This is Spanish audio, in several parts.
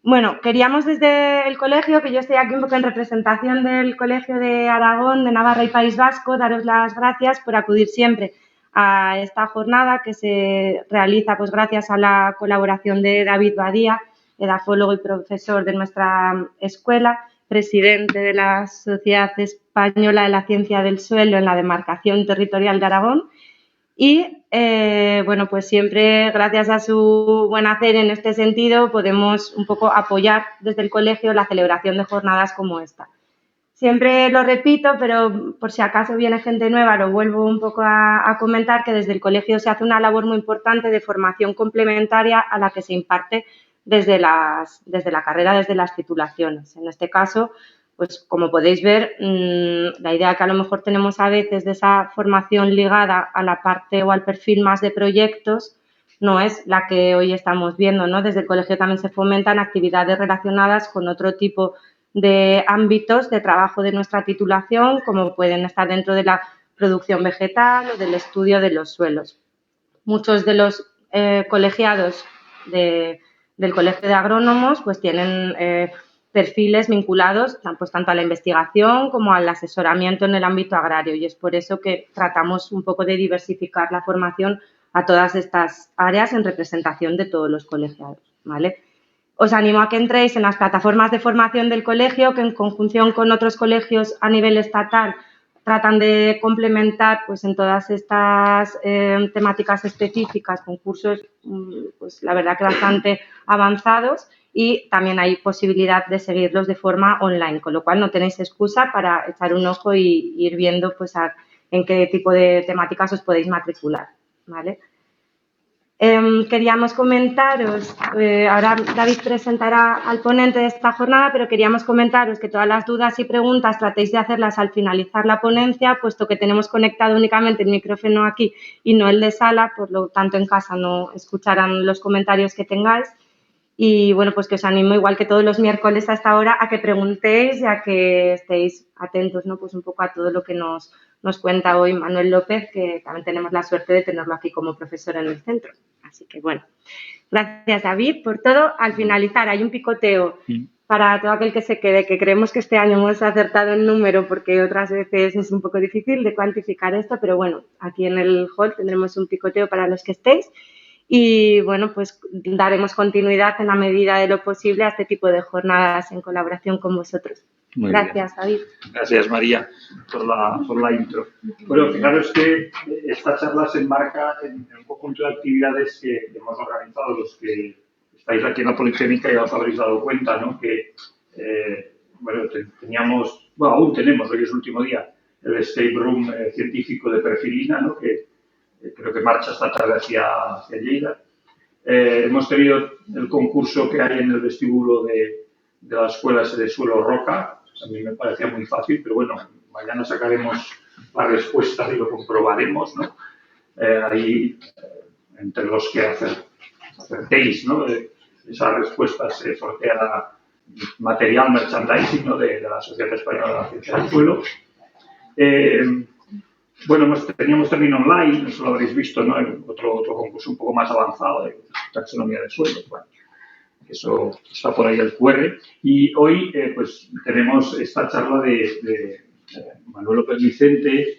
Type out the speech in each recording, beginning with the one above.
Bueno, queríamos desde el colegio, que yo estoy aquí un poco en representación del Colegio de Aragón, de Navarra y País Vasco, daros las gracias por acudir siempre a esta jornada que se realiza pues gracias a la colaboración de David Badía, edafólogo y profesor de nuestra escuela, presidente de la Sociedad Española de la Ciencia del Suelo en la demarcación territorial de Aragón. Y bueno, pues siempre gracias a su buen hacer en este sentido podemos un poco apoyar desde el colegio la celebración de jornadas como esta. Siempre lo repito, pero por si acaso viene gente nueva, lo vuelvo un poco a comentar, que desde el colegio se hace una labor muy importante de formación complementaria a la que se imparte desde la carrera, desde las titulaciones. En este caso, pues como podéis ver, la idea que a lo mejor tenemos a veces de esa formación ligada a la parte o al perfil más de proyectos no es la que hoy estamos viendo, ¿no? Desde el colegio también se fomentan actividades relacionadas con otro tipo de ámbitos de trabajo de nuestra titulación, como pueden estar dentro de la producción vegetal o del estudio de los suelos. Muchos de los colegiados del Colegio de Agrónomos pues tienen perfiles vinculados pues, tanto a la investigación como al asesoramiento en el ámbito agrario, y es por eso que tratamos un poco de diversificar la formación a todas estas áreas en representación de todos los colegiados, ¿vale? Os animo a que entréis en las plataformas de formación del colegio, que en conjunción con otros colegios a nivel estatal tratan de complementar pues, en todas estas temáticas específicas con cursos, pues la verdad que bastante avanzados, y también hay posibilidad de seguirlos de forma online, con lo cual no tenéis excusa para echar un ojo y ir viendo pues, en qué tipo de temáticas os podéis matricular, ¿vale? Queríamos comentaros, ahora David presentará al ponente de esta jornada, pero queríamos comentaros que todas las dudas y preguntas tratéis de hacerlas al finalizar la ponencia, puesto que tenemos conectado únicamente el micrófono aquí y no el de sala, por lo tanto en casa no escucharán los comentarios que tengáis. Y bueno, pues que os animo, igual que todos los miércoles a esta hora, a que preguntéis y a que estéis atentos, ¿no? Pues un poco a todo lo que nos cuenta hoy Manuel López, que también tenemos la suerte de tenerlo aquí como profesor en el centro. Así que bueno, gracias David por todo. Al finalizar hay un picoteo para todo aquel que se quede, que creemos que este año hemos acertado el número porque otras veces es un poco difícil de cuantificar esto, pero bueno, aquí en el hall tendremos un picoteo para los que estéis. Y bueno, pues daremos continuidad en la medida de lo posible a este tipo de jornadas en colaboración con vosotros. Muy Gracias, bien. David. Gracias, María, por la intro. Bueno, fijaros que esta charla se enmarca en un conjunto de actividades que hemos organizado. Los que estáis aquí en la Politécnica ya os habréis dado cuenta, ¿no? Que, bueno, teníamos, bueno, aún tenemos, hoy es el último día, el escape room científico de perfilina, ¿no? Que creo que marcha esta tarde hacia Lleida. Hemos tenido el concurso que hay en el vestíbulo de la escuela de suelo roca. A mí me parecía muy fácil, pero bueno, mañana sacaremos la respuesta y lo comprobaremos, ¿no? Ahí, entre los que acertéis, ¿no? Esas respuestas se sortea material merchandising, ¿no? de la Sociedad Española de la Ciencia del Suelo. Bueno, teníamos también online, eso lo habréis visto, ¿no? Otro concurso un poco más avanzado de taxonomía de suelos. Bueno, eso está por ahí el QR. Y hoy, pues, tenemos esta charla de Manuel López Vicente,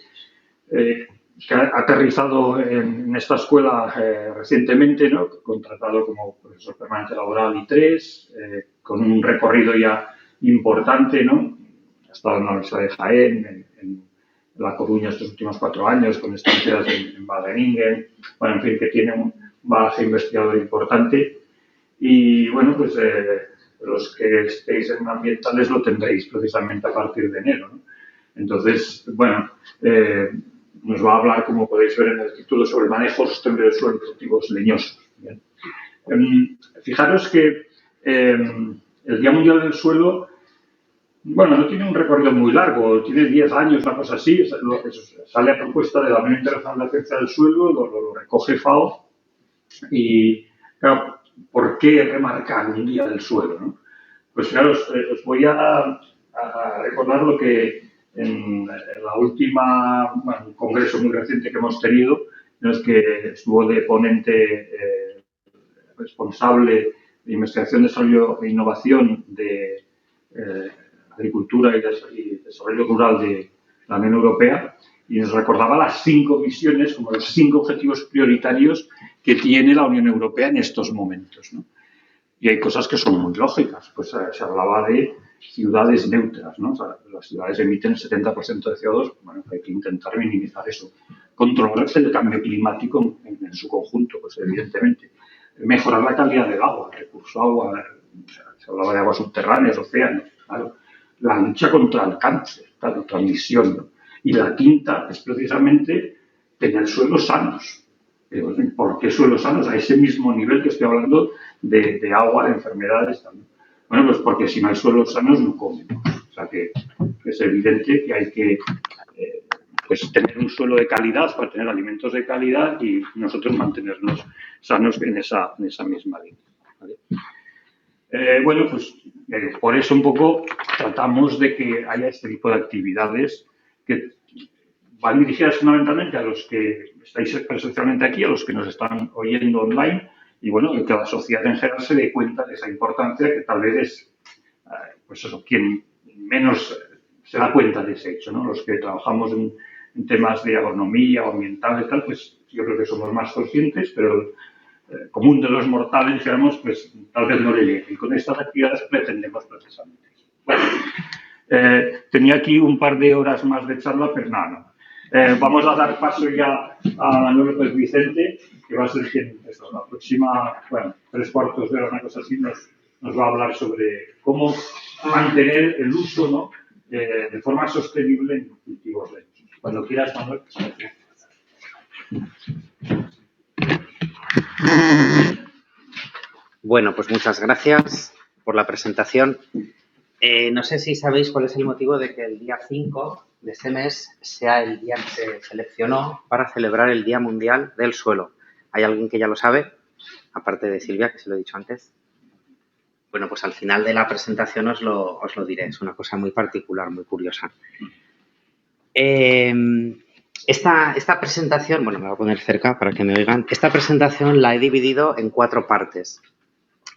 que ha aterrizado en esta escuela recientemente, ¿no? Contratado como profesor permanente laboral I3, con un recorrido ya importante, ¿no? Ha estado en la Universidad de Jaén, en La Coruña estos últimos 4 años, con estancias en Wageningen, bueno, en fin, que tiene un bagaje investigador importante. Y bueno, pues los que estéis en ambientales lo tendréis precisamente a partir de enero, ¿no? Entonces, bueno, nos va a hablar, como podéis ver en el título, sobre el manejo sostenible de suelos productivos leñosos. Bien. Fijaros que el Día Mundial del Suelo, bueno, no tiene un recorrido muy largo, tiene 10 años, una cosa así, sale a propuesta de la Unión Internacional de la Ciencia del Suelo, lo recoge FAO, y claro, ¿por qué remarcar un Día del Suelo, ¿no? Pues claro, os voy a recordar lo que en la última, bueno, un congreso muy reciente que hemos tenido, en el que estuvo de ponente responsable de Investigación, Desarrollo e Innovación de Agricultura y Desarrollo Rural de la Unión Europea, y nos recordaba las 5 misiones como los 5 objetivos prioritarios que tiene la Unión Europea en estos momentos, ¿no? Y hay cosas que son muy lógicas. Pues se hablaba de ciudades neutras, ¿no? O sea, las ciudades emiten el 70% de CO2, bueno, hay que intentar minimizar eso. Controlar el cambio climático en su conjunto, pues evidentemente. Mejorar la calidad del agua, el recurso agua, o sea, se hablaba de aguas subterráneas, océanos, claro. La lucha contra el cáncer, claro, transmisión, ¿no? Y la quinta es precisamente tener suelos sanos. ¿Por qué suelos sanos? A ese mismo nivel que estoy hablando de agua, de enfermedades también. Bueno, pues porque si no hay suelos sanos no comemos. O sea que es evidente que hay que pues tener un suelo de calidad para tener alimentos de calidad y nosotros mantenernos sanos en esa misma línea, ¿vale? Bueno, pues por eso un poco tratamos de que haya este tipo de actividades que van dirigidas fundamentalmente a los que estáis presencialmente aquí, a los que nos están oyendo online, y bueno, que la sociedad en general se dé cuenta de esa importancia, que tal vez es, pues eso, quien menos se da cuenta de ese hecho, ¿no? Los que trabajamos en temas de agronomía o ambiental y tal, pues yo creo que somos más conscientes, pero el común de los mortales, digamos, pues tal vez no le llegue. Y con estas actividades pretendemos precisamente. Bueno, tenía aquí un par de horas más de charla, pero nada, no. Vamos a dar paso ya a Manuel López Vicente, que va a ser quien, la próxima, bueno, 3/4 de hora, una cosa así, nos va a hablar sobre cómo mantener el uso, ¿no?, de forma sostenible en cultivos lentos. Cuando quieras, Manuel. Bueno, pues muchas gracias por la presentación. No sé si sabéis cuál es el motivo de que el día 5 de este mes sea el día que se seleccionó para celebrar el Día Mundial del Suelo. ¿Hay alguien que ya lo sabe? Aparte de Silvia, que se lo he dicho antes. Bueno, pues al final de la presentación os lo diré. Es una cosa muy particular, muy curiosa. Esta presentación, bueno, me voy a poner cerca para que me oigan. Esta presentación la he dividido en 4 partes.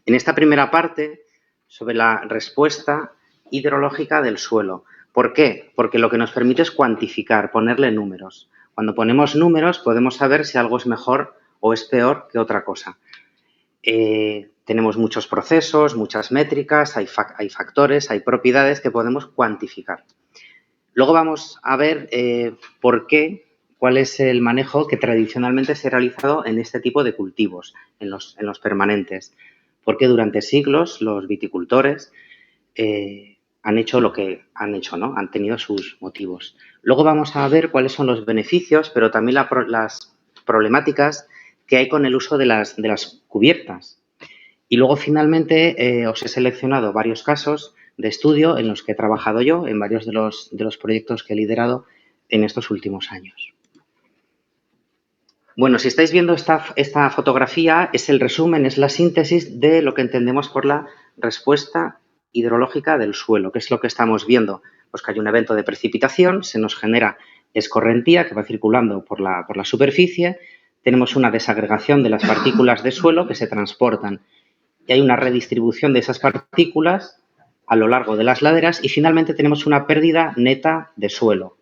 En esta primera parte, sobre la respuesta hidrológica del suelo. ¿Por qué? Porque lo que nos permite es cuantificar, ponerle números. Cuando ponemos números podemos saber si algo es mejor o es peor que otra cosa. Tenemos muchos procesos, muchas métricas, hay factores, hay propiedades que podemos cuantificar. Luego vamos a ver cuál es el manejo que tradicionalmente se ha realizado en este tipo de cultivos, en los permanentes. Porque durante siglos los viticultores han hecho lo que han hecho, ¿no? Han tenido sus motivos. Luego vamos a ver cuáles son los beneficios, pero también las problemáticas que hay con el uso de las cubiertas. Y luego, finalmente, os he seleccionado varios casos de estudio en los que he trabajado yo, en varios de los proyectos que he liderado en estos últimos años. Bueno, si estáis viendo esta fotografía, es el resumen, es la síntesis de lo que entendemos por la respuesta hidrológica del suelo. ¿Qué es lo que estamos viendo? Pues que hay un evento de precipitación, se nos genera escorrentía que va circulando por la superficie, tenemos una desagregación de las partículas de suelo que se transportan y hay una redistribución de esas partículas a lo largo de las laderas y finalmente tenemos una pérdida neta de suelo.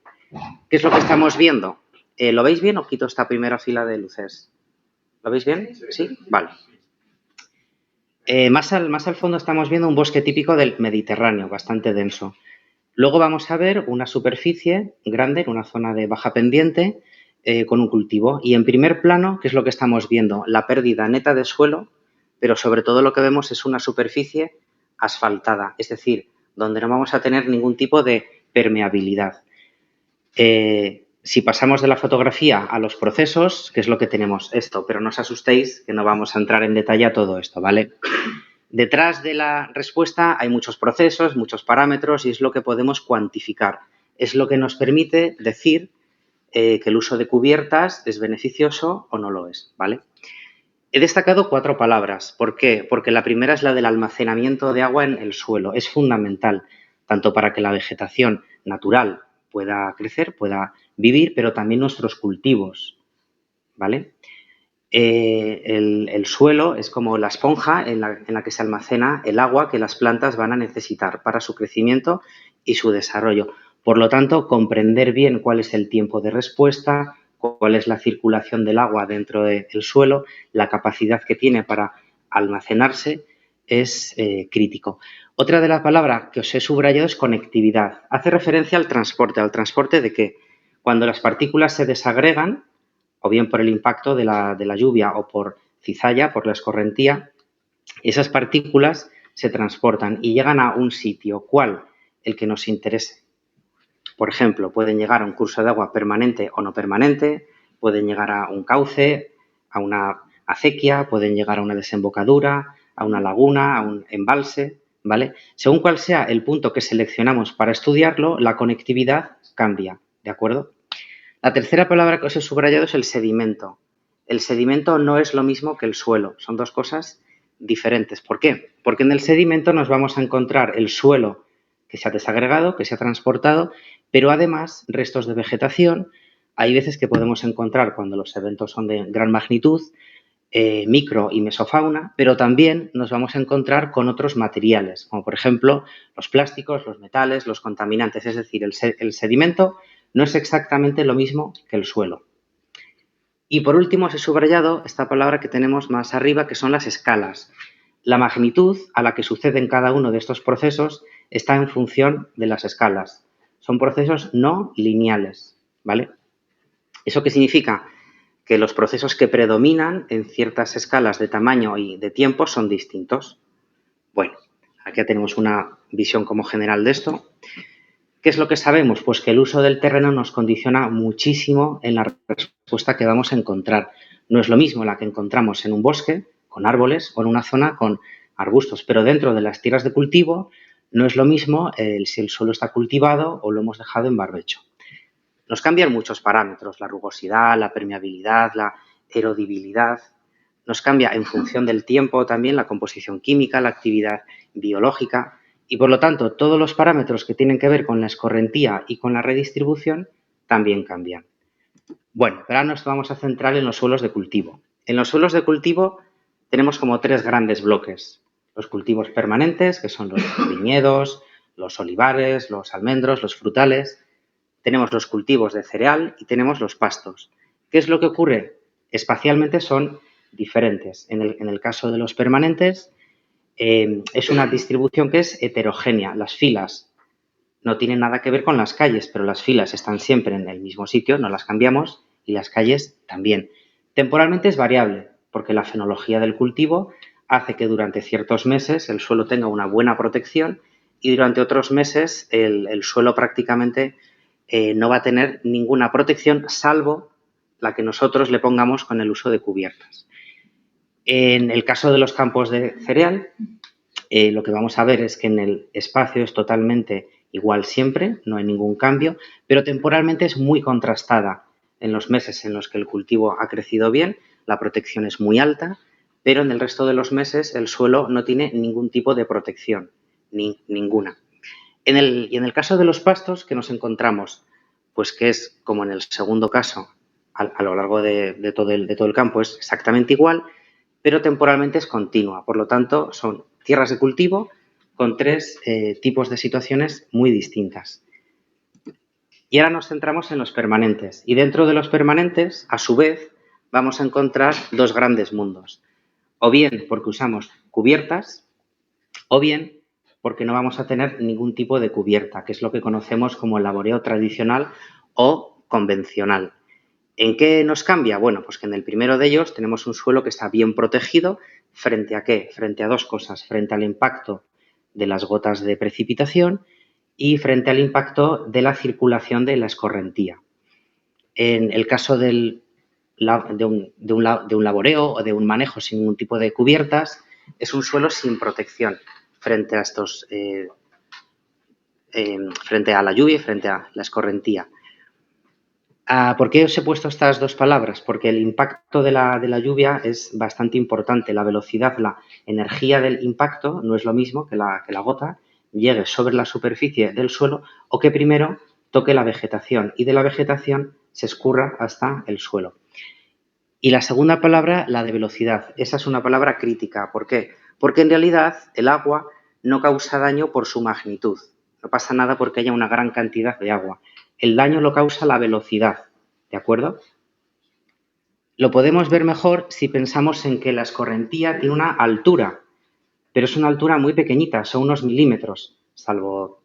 ¿Qué es lo que estamos viendo? ¿Lo veis bien o quito esta primera fila de luces? ¿Lo veis bien? ¿Sí? Vale. Más al fondo estamos viendo un bosque típico del Mediterráneo, bastante denso. Luego vamos a ver una superficie grande en una zona de baja pendiente con un cultivo. Y en primer plano, ¿qué es lo que estamos viendo? La pérdida neta de suelo, pero sobre todo lo que vemos es una superficie asfaltada, es decir, donde no vamos a tener ningún tipo de permeabilidad. Si pasamos de la fotografía a los procesos, ¿qué es lo que tenemos? Esto, pero no os asustéis que no vamos a entrar en detalle a todo esto, ¿vale? Detrás de la respuesta hay muchos procesos, muchos parámetros y es lo que podemos cuantificar. Es lo que nos permite decir que el uso de cubiertas es beneficioso o no lo es, ¿vale? He destacado 4 palabras. ¿Por qué? Porque la primera es la del almacenamiento de agua en el suelo. Es fundamental, tanto para que la vegetación natural pueda crecer, pueda vivir, pero también nuestros cultivos, ¿vale? El suelo es como la esponja en la que se almacena el agua que las plantas van a necesitar para su crecimiento y su desarrollo. Por lo tanto, comprender bien cuál es el tiempo de respuesta, cuál es la circulación del agua dentro del suelo, la capacidad que tiene para almacenarse, es crítico. Otra de las palabras que os he subrayado es conectividad. Hace referencia al transporte de que cuando las partículas se desagregan, o bien por el impacto de la lluvia o por cizalla, por la escorrentía, esas partículas se transportan y llegan a un sitio. ¿Cuál? El que nos interese. Por ejemplo, pueden llegar a un curso de agua permanente o no permanente, pueden llegar a un cauce, a una acequia, pueden llegar a una desembocadura, a una laguna, a un embalse, ¿vale? Según cuál sea el punto que seleccionamos para estudiarlo, la conectividad cambia, ¿de acuerdo? La tercera palabra que os he subrayado es el sedimento. El sedimento no es lo mismo que el suelo, son dos cosas diferentes. ¿Por qué? Porque en el sedimento nos vamos a encontrar el suelo que se ha desagregado, que se ha transportado, pero además restos de vegetación. Hay veces que podemos encontrar, cuando los eventos son de gran magnitud, micro y mesofauna, pero también nos vamos a encontrar con otros materiales, como por ejemplo los plásticos, los metales, los contaminantes. Es decir, el sedimento no es exactamente lo mismo que el suelo. Y por último os he subrayado esta palabra que tenemos más arriba, que son las escalas. La magnitud a la que suceden cada uno de estos procesos está en función de las escalas. Son procesos no lineales, ¿vale? ¿Eso qué significa? Que los procesos que predominan en ciertas escalas de tamaño y de tiempo son distintos. Bueno, aquí ya tenemos una visión como general de esto. ¿Qué es lo que sabemos? Pues que el uso del terreno nos condiciona muchísimo en la respuesta que vamos a encontrar. No es lo mismo la que encontramos en un bosque con árboles o en una zona con arbustos, pero dentro de las tierras de cultivo no es lo mismo si el suelo está cultivado o lo hemos dejado en barbecho. Nos cambian muchos parámetros, la rugosidad, la permeabilidad, la erodibilidad. Nos cambia en función del tiempo también la composición química, la actividad biológica y, por lo tanto, todos los parámetros que tienen que ver con la escorrentía y con la redistribución también cambian. Bueno, ahora nos vamos a centrar en los suelos de cultivo. En los suelos de cultivo tenemos como tres grandes bloques. Los cultivos permanentes, que son los viñedos, los olivares, los almendros, los frutales. Tenemos los cultivos de cereal y tenemos los pastos. ¿Qué es lo que ocurre? Espacialmente son diferentes. En el caso de los permanentes, es una distribución que es heterogénea. Las filas no tienen nada que ver con las calles, pero las filas están siempre en el mismo sitio, no las cambiamos, y las calles también. Temporalmente es variable, porque la fenología del cultivo hace que durante ciertos meses el suelo tenga una buena protección y durante otros meses el suelo prácticamente no va a tener ninguna protección, salvo la que nosotros le pongamos con el uso de cubiertas. En el caso de los campos de cereal, lo que vamos a ver es que en el espacio es totalmente igual siempre, no hay ningún cambio, pero temporalmente es muy contrastada. En los meses en los que el cultivo ha crecido bien, la protección es muy alta, pero en el resto de los meses el suelo no tiene ningún tipo de protección, ninguna. Y en el caso de los pastos, ¿qué nos encontramos? Pues que es como en el segundo caso, a lo largo de todo el campo es exactamente igual, pero temporalmente es continua. Por lo tanto, son tierras de cultivo con tres tipos de situaciones muy distintas. Y ahora nos centramos en los permanentes. Y dentro de los permanentes, a su vez, vamos a encontrar dos grandes mundos. O bien porque usamos cubiertas, o bien porque no vamos a tener ningún tipo de cubierta, que es lo que conocemos como el laboreo tradicional o convencional. ¿En qué nos cambia? Bueno, pues que en el primero de ellos tenemos un suelo que está bien protegido. ¿Frente a qué? Frente a dos cosas. Frente al impacto de las gotas de precipitación y frente al impacto de la circulación de la escorrentía. En el caso de un laboreo o de un manejo sin ningún tipo de cubiertas, es un suelo sin protección frente a estos, frente a la lluvia y frente a la escorrentía. ¿Por qué os he puesto estas dos palabras? Porque el impacto de la lluvia es bastante importante. La velocidad, la energía del impacto no es lo mismo que la gota llegue sobre la superficie del suelo o que primero toque la vegetación y de la vegetación se escurra hasta el suelo. Y la segunda palabra, la de velocidad. Esa es una palabra crítica. ¿Por qué? Porque en realidad el agua no causa daño por su magnitud. No pasa nada porque haya una gran cantidad de agua. El daño lo causa la velocidad. ¿De acuerdo? Lo podemos ver mejor si pensamos en que la escorrentía tiene una altura, pero es una altura muy pequeñita, son unos milímetros, salvo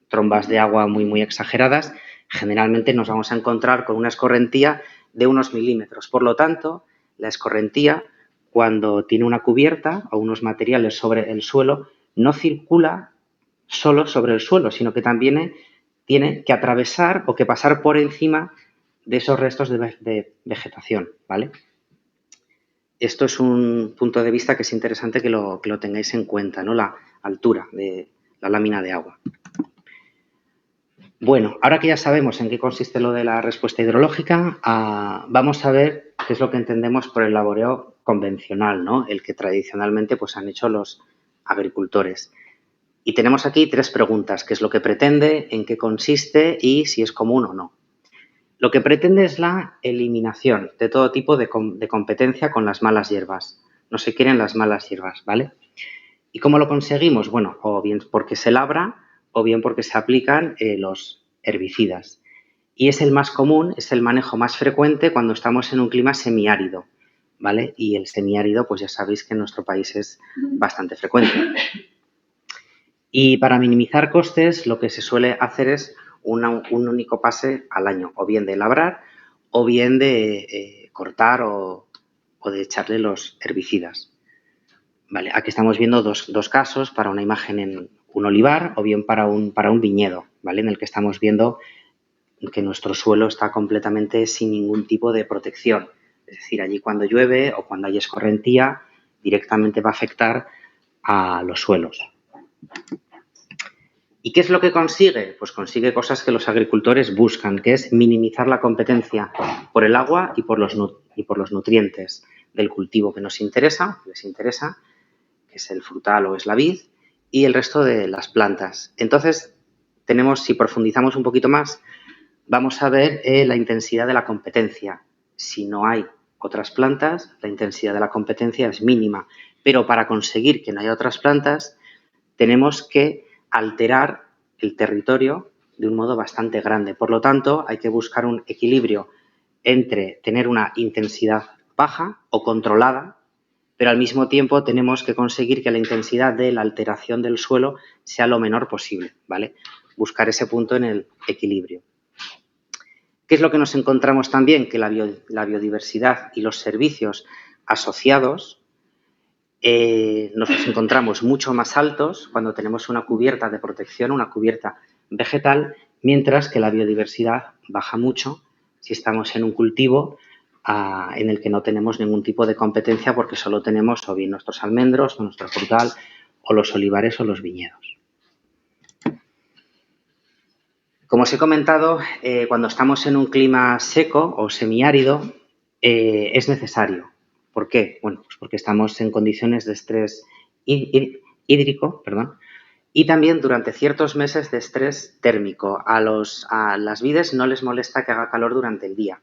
trombas de agua muy exageradas. Generalmente nos vamos a encontrar con una escorrentía de unos milímetros. Por lo tanto, la escorrentía, cuando tiene una cubierta o unos materiales sobre el suelo, no circula solo sobre el suelo, sino que también tiene que atravesar o que pasar por encima de esos restos de vegetación, ¿vale? Esto es un punto de vista que es interesante que lo tengáis en cuenta, ¿no? La altura de la lámina de agua. Bueno, ahora que ya sabemos en qué consiste lo de la respuesta hidrológica, vamos a ver qué es lo que entendemos por el laboreo convencional, ¿no? El que tradicionalmente pues, han hecho los agricultores. Y tenemos aquí 3 preguntas: qué es lo que pretende, en qué consiste y si es común o no. Lo que pretende es la eliminación de todo tipo de competencia con las malas hierbas. No se quieren las malas hierbas, ¿vale? ¿Y cómo lo conseguimos? Bueno, o bien porque se labra o bien porque se aplican los herbicidas. Y es el más común, es el manejo más frecuente cuando estamos en un clima semiárido, ¿vale? Y el semiárido, pues ya sabéis que en nuestro país es bastante frecuente. Y para minimizar costes, lo que se suele hacer es un único pase al año, o bien de labrar, o bien de cortar o de echarle los herbicidas. Vale, aquí estamos viendo dos casos, para una imagen en un olivar o bien para un viñedo, ¿vale? En el que estamos viendo que nuestro suelo está completamente sin ningún tipo de protección. Es decir, allí cuando llueve o cuando hay escorrentía, directamente va a afectar a los suelos. ¿Y qué es lo que consigue? Pues consigue cosas que los agricultores buscan, que es minimizar la competencia por el agua y por los nutrientes del cultivo que nos interesa, que les interesa, que es el frutal o es la vid, y el resto de las plantas. Entonces, si profundizamos un poquito más, vamos a ver la intensidad de la competencia. Si no hay otras plantas, la intensidad de la competencia es mínima, pero para conseguir que no haya otras plantas, tenemos que alterar el territorio de un modo bastante grande. Por lo tanto, hay que buscar un equilibrio entre tener una intensidad baja o controlada, pero al mismo tiempo tenemos que conseguir que la intensidad de la alteración del suelo sea lo menor posible, ¿vale? Buscar ese punto en el equilibrio. ¿Qué es lo que nos encontramos también? Que la biodiversidad y los servicios asociados nos los encontramos mucho más altos cuando tenemos una cubierta de protección, una cubierta vegetal, mientras que la biodiversidad baja mucho si estamos en un cultivo en el que no tenemos ningún tipo de competencia, porque solo tenemos o bien nuestros almendros o nuestro frutal o los olivares o los viñedos. Como os he comentado, cuando estamos en un clima seco o semiárido, es necesario. ¿Por qué? Bueno, pues porque estamos en condiciones de estrés hídrico, y también durante ciertos meses de estrés térmico. A las vides no les molesta que haga calor durante el día,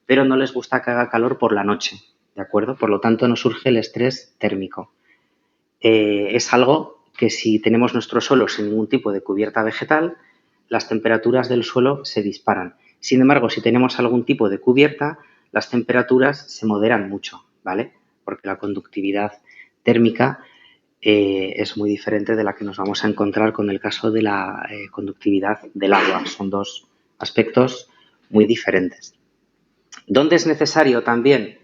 pero no les gusta que haga calor por la noche, ¿de acuerdo? Por lo tanto, nos surge el estrés térmico. Es algo que si tenemos nuestro suelo sin ningún tipo de cubierta vegetal, las temperaturas del suelo se disparan. Sin embargo, si tenemos algún tipo de cubierta, las temperaturas se moderan mucho, ¿vale? Porque la conductividad térmica es muy diferente de la que nos vamos a encontrar con el caso de la conductividad del agua. Son 2 aspectos muy diferentes. ¿Dónde es necesario también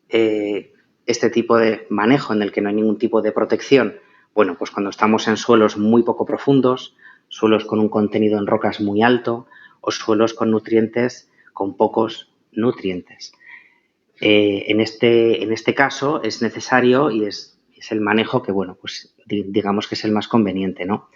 este tipo de manejo en el que no hay ningún tipo de protección? Bueno, pues cuando estamos en suelos muy poco profundos, suelos con un contenido en rocas muy alto o suelos con nutrientes con pocos nutrientes. En este caso es necesario y es el manejo que, bueno, pues digamos que es el más conveniente, ¿no?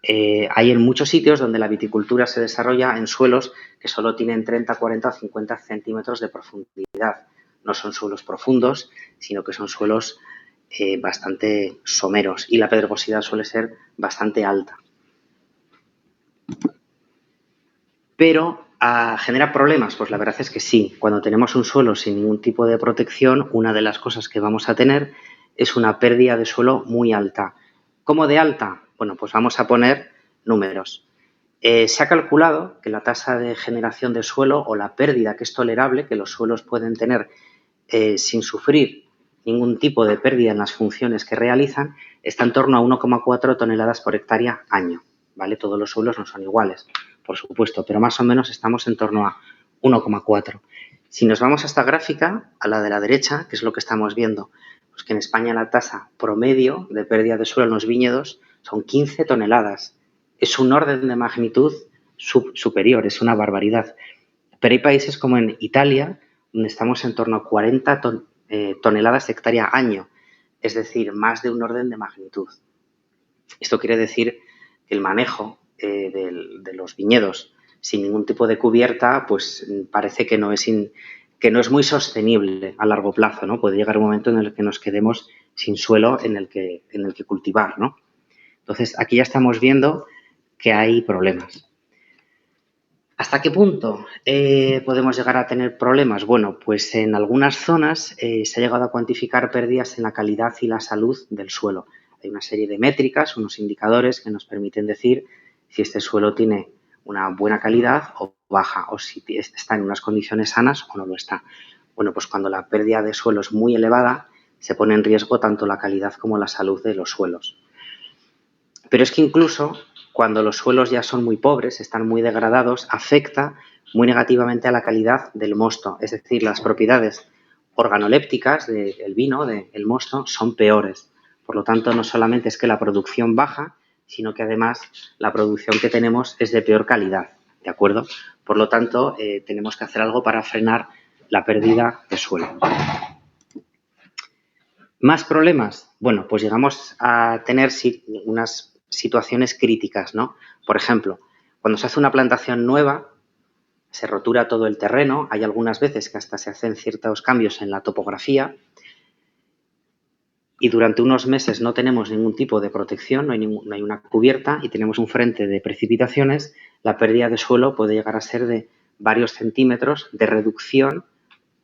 Hay en muchos sitios donde la viticultura se desarrolla en suelos que solo tienen 30, 40 o 50 centímetros de profundidad. No son suelos profundos, sino que son suelos bastante someros y la pedregosidad suele ser bastante alta. Pero ¿Genera problemas? Pues la verdad es que sí. Cuando tenemos un suelo sin ningún tipo de protección, una de las cosas que vamos a tener es una pérdida de suelo muy alta. ¿Cómo de alta? Bueno, pues vamos a poner números. Se ha calculado que la tasa de generación de suelo o la pérdida que es tolerable, que los suelos pueden tener sin sufrir ningún tipo de pérdida en las funciones que realizan, está en torno a 1,4 toneladas por hectárea año. ¿Vale? Todos los suelos no son iguales, por supuesto, pero más o menos estamos en torno a 1,4. Si nos vamos a esta gráfica, a la de la derecha, que es lo que estamos viendo, pues que en España la tasa promedio de pérdida de suelo en los viñedos son 15 toneladas. Es un orden de magnitud superior, es una barbaridad. Pero hay países como en Italia, donde estamos en torno a 40 toneladas de hectárea año, es decir, más de un orden de magnitud. Esto quiere decir que el manejo de los viñedos sin ningún tipo de cubierta, pues parece que no es muy sostenible a largo plazo, ¿no? Puede llegar un momento en el que nos quedemos sin suelo en el que cultivar, ¿no? Entonces, aquí ya estamos viendo que hay problemas. ¿Hasta qué punto podemos llegar a tener problemas? Bueno, pues en algunas zonas se ha llegado a cuantificar pérdidas en la calidad y la salud del suelo. Hay una serie de métricas, unos indicadores que nos permiten decir si este suelo tiene una buena calidad o baja, o si está en unas condiciones sanas o no lo está. Bueno, pues cuando la pérdida de suelo es muy elevada, se pone en riesgo tanto la calidad como la salud de los suelos. Pero es que incluso cuando los suelos ya son muy pobres, están muy degradados, afecta muy negativamente a la calidad del mosto. Es decir, las propiedades organolépticas del vino, del mosto, son peores. Por lo tanto, no solamente es que la producción baja, sino que además la producción que tenemos es de peor calidad, ¿de acuerdo? Por lo tanto, tenemos que hacer algo para frenar la pérdida de suelo. ¿Más problemas? Bueno, pues llegamos a tener unas situaciones críticas, ¿no? Por ejemplo, cuando se hace una plantación nueva, se rotura todo el terreno, hay algunas veces que hasta se hacen ciertos cambios en la topografía y durante unos meses no tenemos ningún tipo de protección, no hay una cubierta y tenemos un frente de precipitaciones, la pérdida de suelo puede llegar a ser de varios centímetros de reducción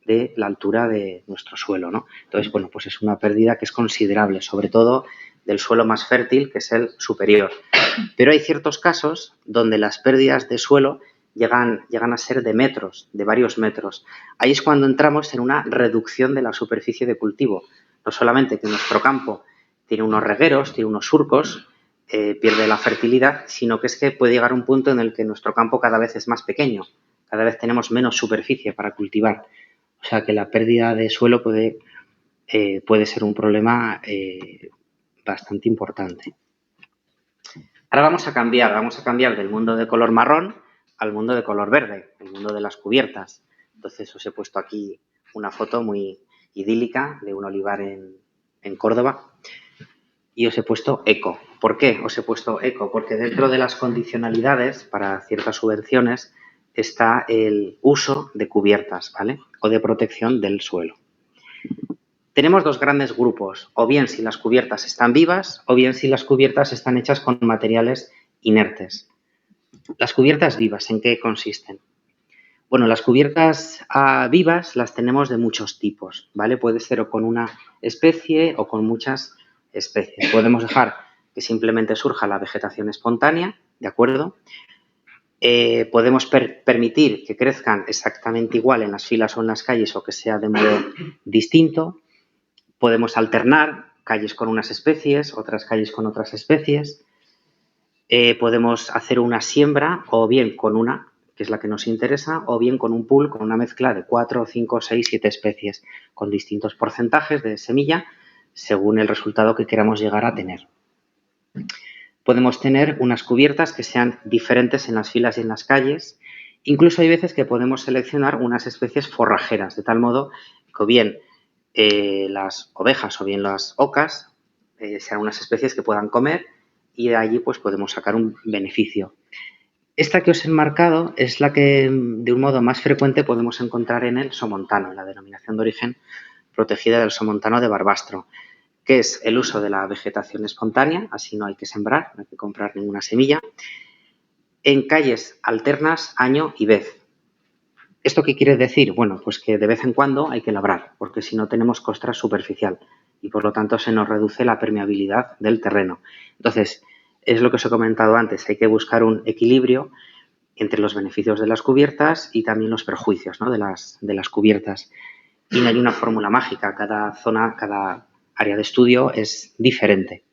de la altura de nuestro suelo, ¿no? Entonces, bueno, pues es una pérdida que es considerable, sobre todo del suelo más fértil, que es el superior. Pero hay ciertos casos donde las pérdidas de suelo llegan a ser de metros, de varios metros. Ahí es cuando entramos en una reducción de la superficie de cultivo. No solamente que nuestro campo tiene unos regueros, tiene unos surcos, pierde la fertilidad, sino que es que puede llegar a un punto en el que nuestro campo cada vez es más pequeño, cada vez tenemos menos superficie para cultivar. O sea que la pérdida de suelo puede ser un problema bastante importante. Ahora vamos a cambiar del mundo de color marrón al mundo de color verde, el mundo de las cubiertas. Entonces os he puesto aquí una foto muy idílica de un olivar en Córdoba y os he puesto eco. ¿Por qué os he puesto eco? Porque dentro de las condicionalidades para ciertas subvenciones está el uso de cubiertas, ¿vale? O de protección del suelo. Tenemos dos grandes grupos, o bien si las cubiertas están vivas, o bien si las cubiertas están hechas con materiales inertes. Las cubiertas vivas, ¿en qué consisten? Bueno, las cubiertas vivas las tenemos de muchos tipos, ¿vale? Puede ser o con una especie o con muchas especies. Podemos dejar que simplemente surja la vegetación espontánea, ¿de acuerdo? Podemos permitir que crezcan exactamente igual en las filas o en las calles o que sea de modo distinto. Podemos alternar calles con unas especies, otras calles con otras especies. Podemos hacer una siembra o bien con una, que es la que nos interesa, o bien con un pool, con una mezcla de 4, 5, 6, 7 especies, con distintos porcentajes de semilla según el resultado que queramos llegar a tener. Podemos tener unas cubiertas que sean diferentes en las filas y en las calles. Incluso hay veces que podemos seleccionar unas especies forrajeras, de tal modo que o bien las ovejas o bien las ocas sean unas especies que puedan comer y de allí pues podemos sacar un beneficio. Esta que os he enmarcado es la que de un modo más frecuente podemos encontrar en el somontano, en la denominación de origen protegida del somontano de Barbastro, que es el uso de la vegetación espontánea, así no hay que sembrar, no hay que comprar ninguna semilla, en calles alternas año y vez. ¿Esto qué quiere decir? Bueno, pues que de vez en cuando hay que labrar, porque si no tenemos costra superficial y por lo tanto se nos reduce la permeabilidad del terreno. Entonces, es lo que os he comentado antes, hay que buscar un equilibrio entre los beneficios de las cubiertas y también los perjuicios, ¿no?, de las cubiertas. Y no hay una fórmula mágica, cada zona, cada área de estudio es diferente.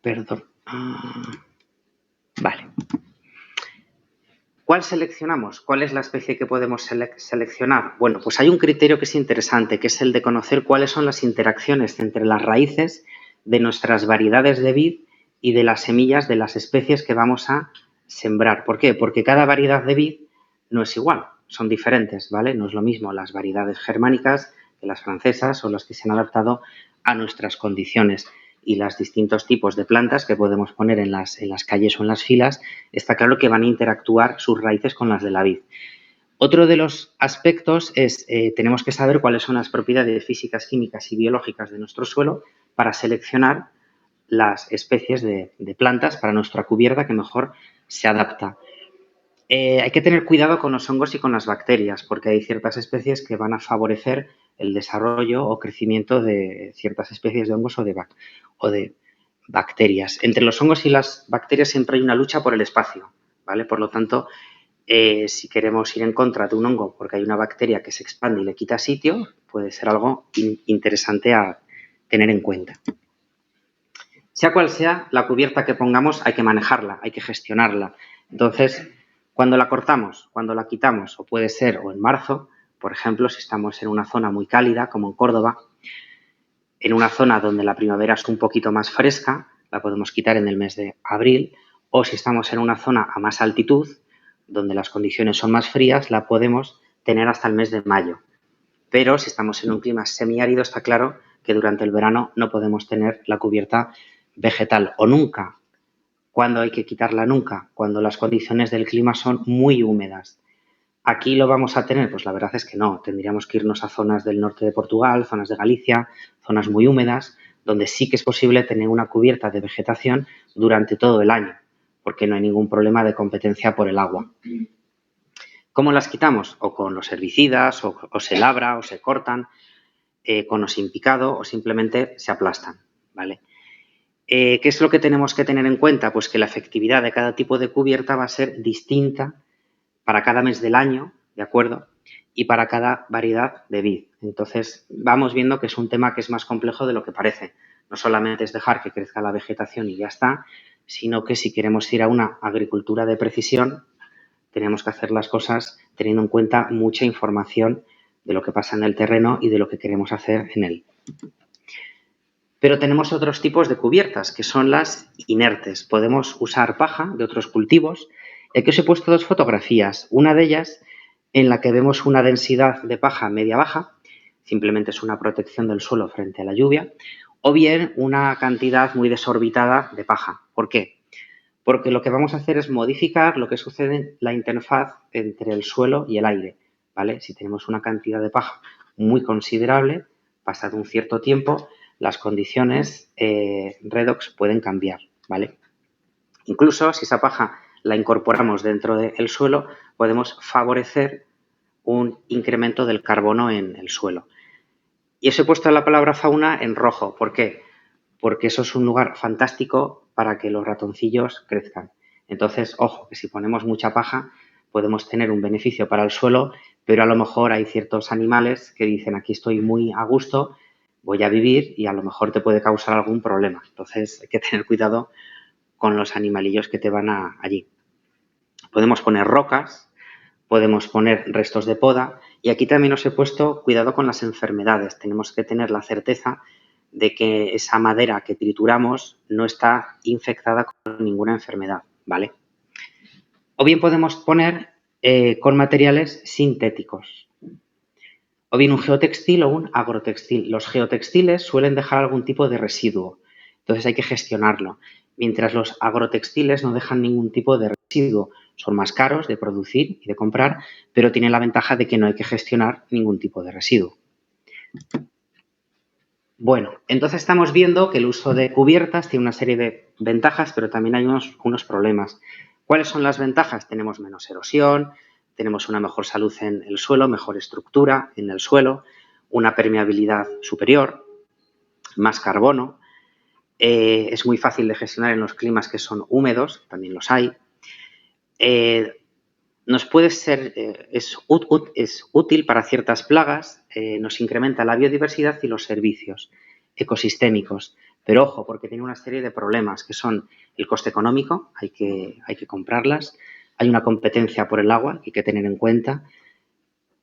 Perdón. Vale. ¿Cuál seleccionamos? ¿Cuál es la especie que podemos seleccionar? Bueno, pues hay un criterio que es interesante, que es el de conocer cuáles son las interacciones entre las raíces de nuestras variedades de vid y de las semillas de las especies que vamos a sembrar. ¿Por qué? Porque cada variedad de vid no es igual, son diferentes, ¿vale? No es lo mismo las variedades germánicas que las francesas o las que se han adaptado a nuestras condiciones. Y los distintos tipos de plantas que podemos poner en las calles o en las filas, está claro que van a interactuar sus raíces con las de la vid. Otro de los aspectos es, tenemos que saber cuáles son las propiedades físicas, químicas y biológicas de nuestro suelo para seleccionar las especies de plantas para nuestra cubierta que mejor se adapta. Hay que tener cuidado con los hongos y con las bacterias, porque hay ciertas especies que van a favorecer el desarrollo o crecimiento de ciertas especies de hongos o de bacterias. Entre los hongos y las bacterias siempre hay una lucha por el espacio, ¿vale? Por lo tanto, si queremos ir en contra de un hongo porque hay una bacteria que se expande y le quita sitio, puede ser algo interesante a tener en cuenta. Sea cual sea la cubierta que pongamos, hay que manejarla, hay que gestionarla. Entonces, cuando la cortamos, cuando la quitamos, o puede ser o en marzo, por ejemplo, si estamos en una zona muy cálida, como en Córdoba, en una zona donde la primavera es un poquito más fresca, la podemos quitar en el mes de abril, o si estamos en una zona a más altitud, donde las condiciones son más frías, la podemos tener hasta el mes de mayo. Pero si estamos en un clima semiárido, está claro que durante el verano no podemos tener la cubierta vegetal o nunca. ¿Cuándo hay que quitarla? Nunca, cuando las condiciones del clima son muy húmedas. ¿Aquí lo vamos a tener? Pues la verdad es que no. Tendríamos que irnos a zonas del norte de Portugal, zonas de Galicia, zonas muy húmedas, donde sí que es posible tener una cubierta de vegetación durante todo el año, porque no hay ningún problema de competencia por el agua. ¿Cómo las quitamos? O con los herbicidas, o se labra, o se cortan, con o sin picado, o simplemente se aplastan, ¿vale? ¿Qué es lo que tenemos que tener en cuenta? Pues que la efectividad de cada tipo de cubierta va a ser distinta para cada mes del año, ¿de acuerdo? Y para cada variedad de vid. Entonces, vamos viendo que es un tema que es más complejo de lo que parece. No solamente es dejar que crezca la vegetación y ya está, sino que si queremos ir a una agricultura de precisión, tenemos que hacer las cosas teniendo en cuenta mucha información de lo que pasa en el terreno y de lo que queremos hacer en él. Pero tenemos otros tipos de cubiertas, que son las inertes. Podemos usar paja de otros cultivos. Aquí os he puesto dos fotografías. Una de ellas en la que vemos una densidad de paja media-baja, simplemente es una protección del suelo frente a la lluvia, o bien una cantidad muy desorbitada de paja. ¿Por qué? Porque lo que vamos a hacer es modificar lo que sucede en la interfaz entre el suelo y el aire, ¿vale? Si tenemos una cantidad de paja muy considerable, pasado un cierto tiempo, las condiciones redox pueden cambiar, ¿vale? Incluso si esa paja la incorporamos dentro del suelo, podemos favorecer un incremento del carbono en el suelo. Y os he puesto la palabra fauna en rojo. ¿Por qué? Porque eso es un lugar fantástico para que los ratoncillos crezcan. Entonces, ojo, que si ponemos mucha paja podemos tener un beneficio para el suelo, pero a lo mejor hay ciertos animales que dicen aquí estoy muy a gusto, voy a vivir y a lo mejor te puede causar algún problema. Entonces hay que tener cuidado con los animalillos que te van allí. Podemos poner rocas, podemos poner restos de poda y aquí también os he puesto cuidado con las enfermedades. Tenemos que tener la certeza de que esa madera que trituramos no está infectada con ninguna enfermedad, ¿vale? O bien podemos poner con materiales sintéticos. O bien un geotextil o un agrotextil. Los geotextiles suelen dejar algún tipo de residuo, entonces hay que gestionarlo. Mientras los agrotextiles no dejan ningún tipo de residuo. Son más caros de producir y de comprar, pero tienen la ventaja de que no hay que gestionar ningún tipo de residuo. Bueno, entonces estamos viendo que el uso de cubiertas tiene una serie de ventajas, pero también hay unos problemas. ¿Cuáles son las ventajas? Tenemos menos erosión, tenemos una mejor salud en el suelo, mejor estructura en el suelo, una permeabilidad superior, más carbono. Es muy fácil de gestionar en los climas que son húmedos, también los hay. Nos puede ser, es útil para ciertas plagas, nos incrementa la biodiversidad y los servicios ecosistémicos. Pero ojo, porque tiene una serie de problemas que son el coste económico, hay que comprarlas, hay una competencia por el agua que hay que tener en cuenta.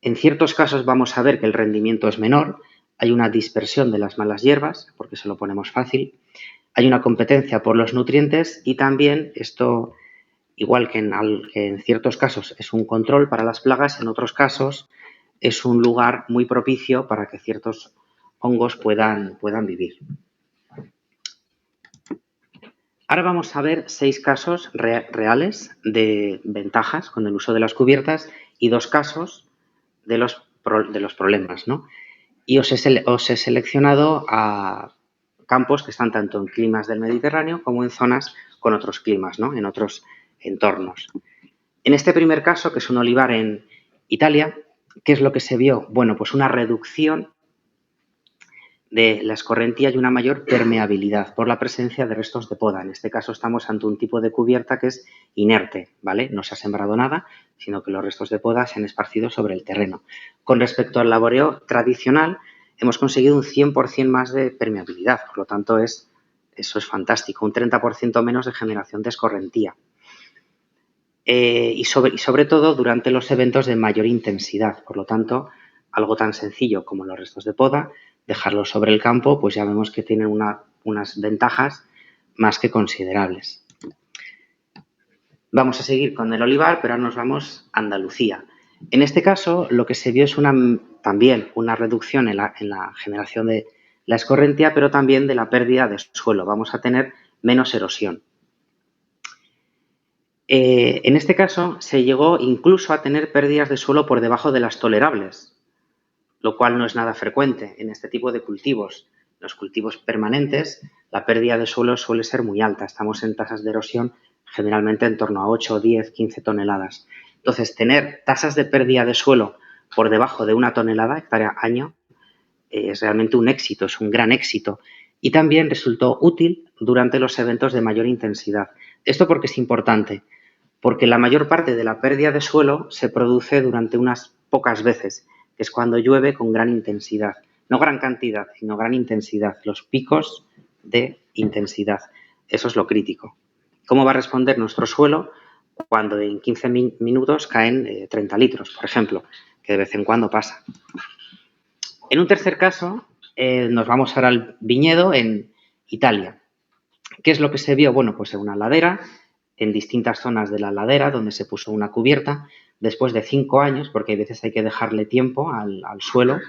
En ciertos casos vamos a ver que el rendimiento es menor, hay una dispersión de las malas hierbas, porque se lo ponemos fácil, hay una competencia por los nutrientes y también esto, igual que en ciertos casos es un control para las plagas, en otros casos es un lugar muy propicio para que ciertos hongos puedan vivir. Ahora vamos a ver 6 casos reales de ventajas con el uso de las cubiertas y 2 casos de los problemas, ¿no? Y os he seleccionado a campos que están tanto en climas del Mediterráneo como en zonas con otros climas, ¿no? En otros entornos. En este primer caso, que es un olivar en Italia, ¿qué es lo que se vio? Bueno, pues una reducción de la escorrentía y una mayor permeabilidad por la presencia de restos de poda. En este caso estamos ante un tipo de cubierta que es inerte, ¿vale? No se ha sembrado nada, sino que los restos de poda se han esparcido sobre el terreno. Con respecto al laboreo tradicional, hemos conseguido un 100% más de permeabilidad, por lo tanto eso es fantástico, un 30% menos de generación de escorrentía. Y sobre todo durante los eventos de mayor intensidad, por lo tanto, algo tan sencillo como los restos de poda, dejarlos sobre el campo, pues ya vemos que tienen unas ventajas más que considerables. Vamos a seguir con el olivar, pero ahora nos vamos a Andalucía. En este caso, lo que se vio es también una reducción en la generación de la escorrentía, pero también de la pérdida de suelo. Vamos a tener menos erosión. En este caso, se llegó incluso a tener pérdidas de suelo por debajo de las tolerables, lo cual no es nada frecuente en este tipo de cultivos. Los cultivos permanentes, la pérdida de suelo suele ser muy alta. Estamos en tasas de erosión generalmente en torno a 8, 10, 15 toneladas. Entonces, tener tasas de pérdida de suelo por debajo de 1 tonelada hectárea año es realmente un éxito, es un gran éxito. Y también resultó útil durante los eventos de mayor intensidad. Esto porque es importante, porque la mayor parte de la pérdida de suelo se produce durante unas pocas veces, que es cuando llueve con gran intensidad. No gran cantidad, sino gran intensidad. Los picos de intensidad. Eso es lo crítico. ¿Cómo va a responder nuestro suelo cuando en 15 minutos caen 30 litros, por ejemplo? Que de vez en cuando pasa. En un tercer caso, nos vamos ahora al viñedo en Italia. ¿Qué es lo que se vio? Bueno, pues en una ladera, en distintas zonas de la ladera donde se puso una cubierta, después de 5 años, porque a veces hay que dejarle tiempo al suelo,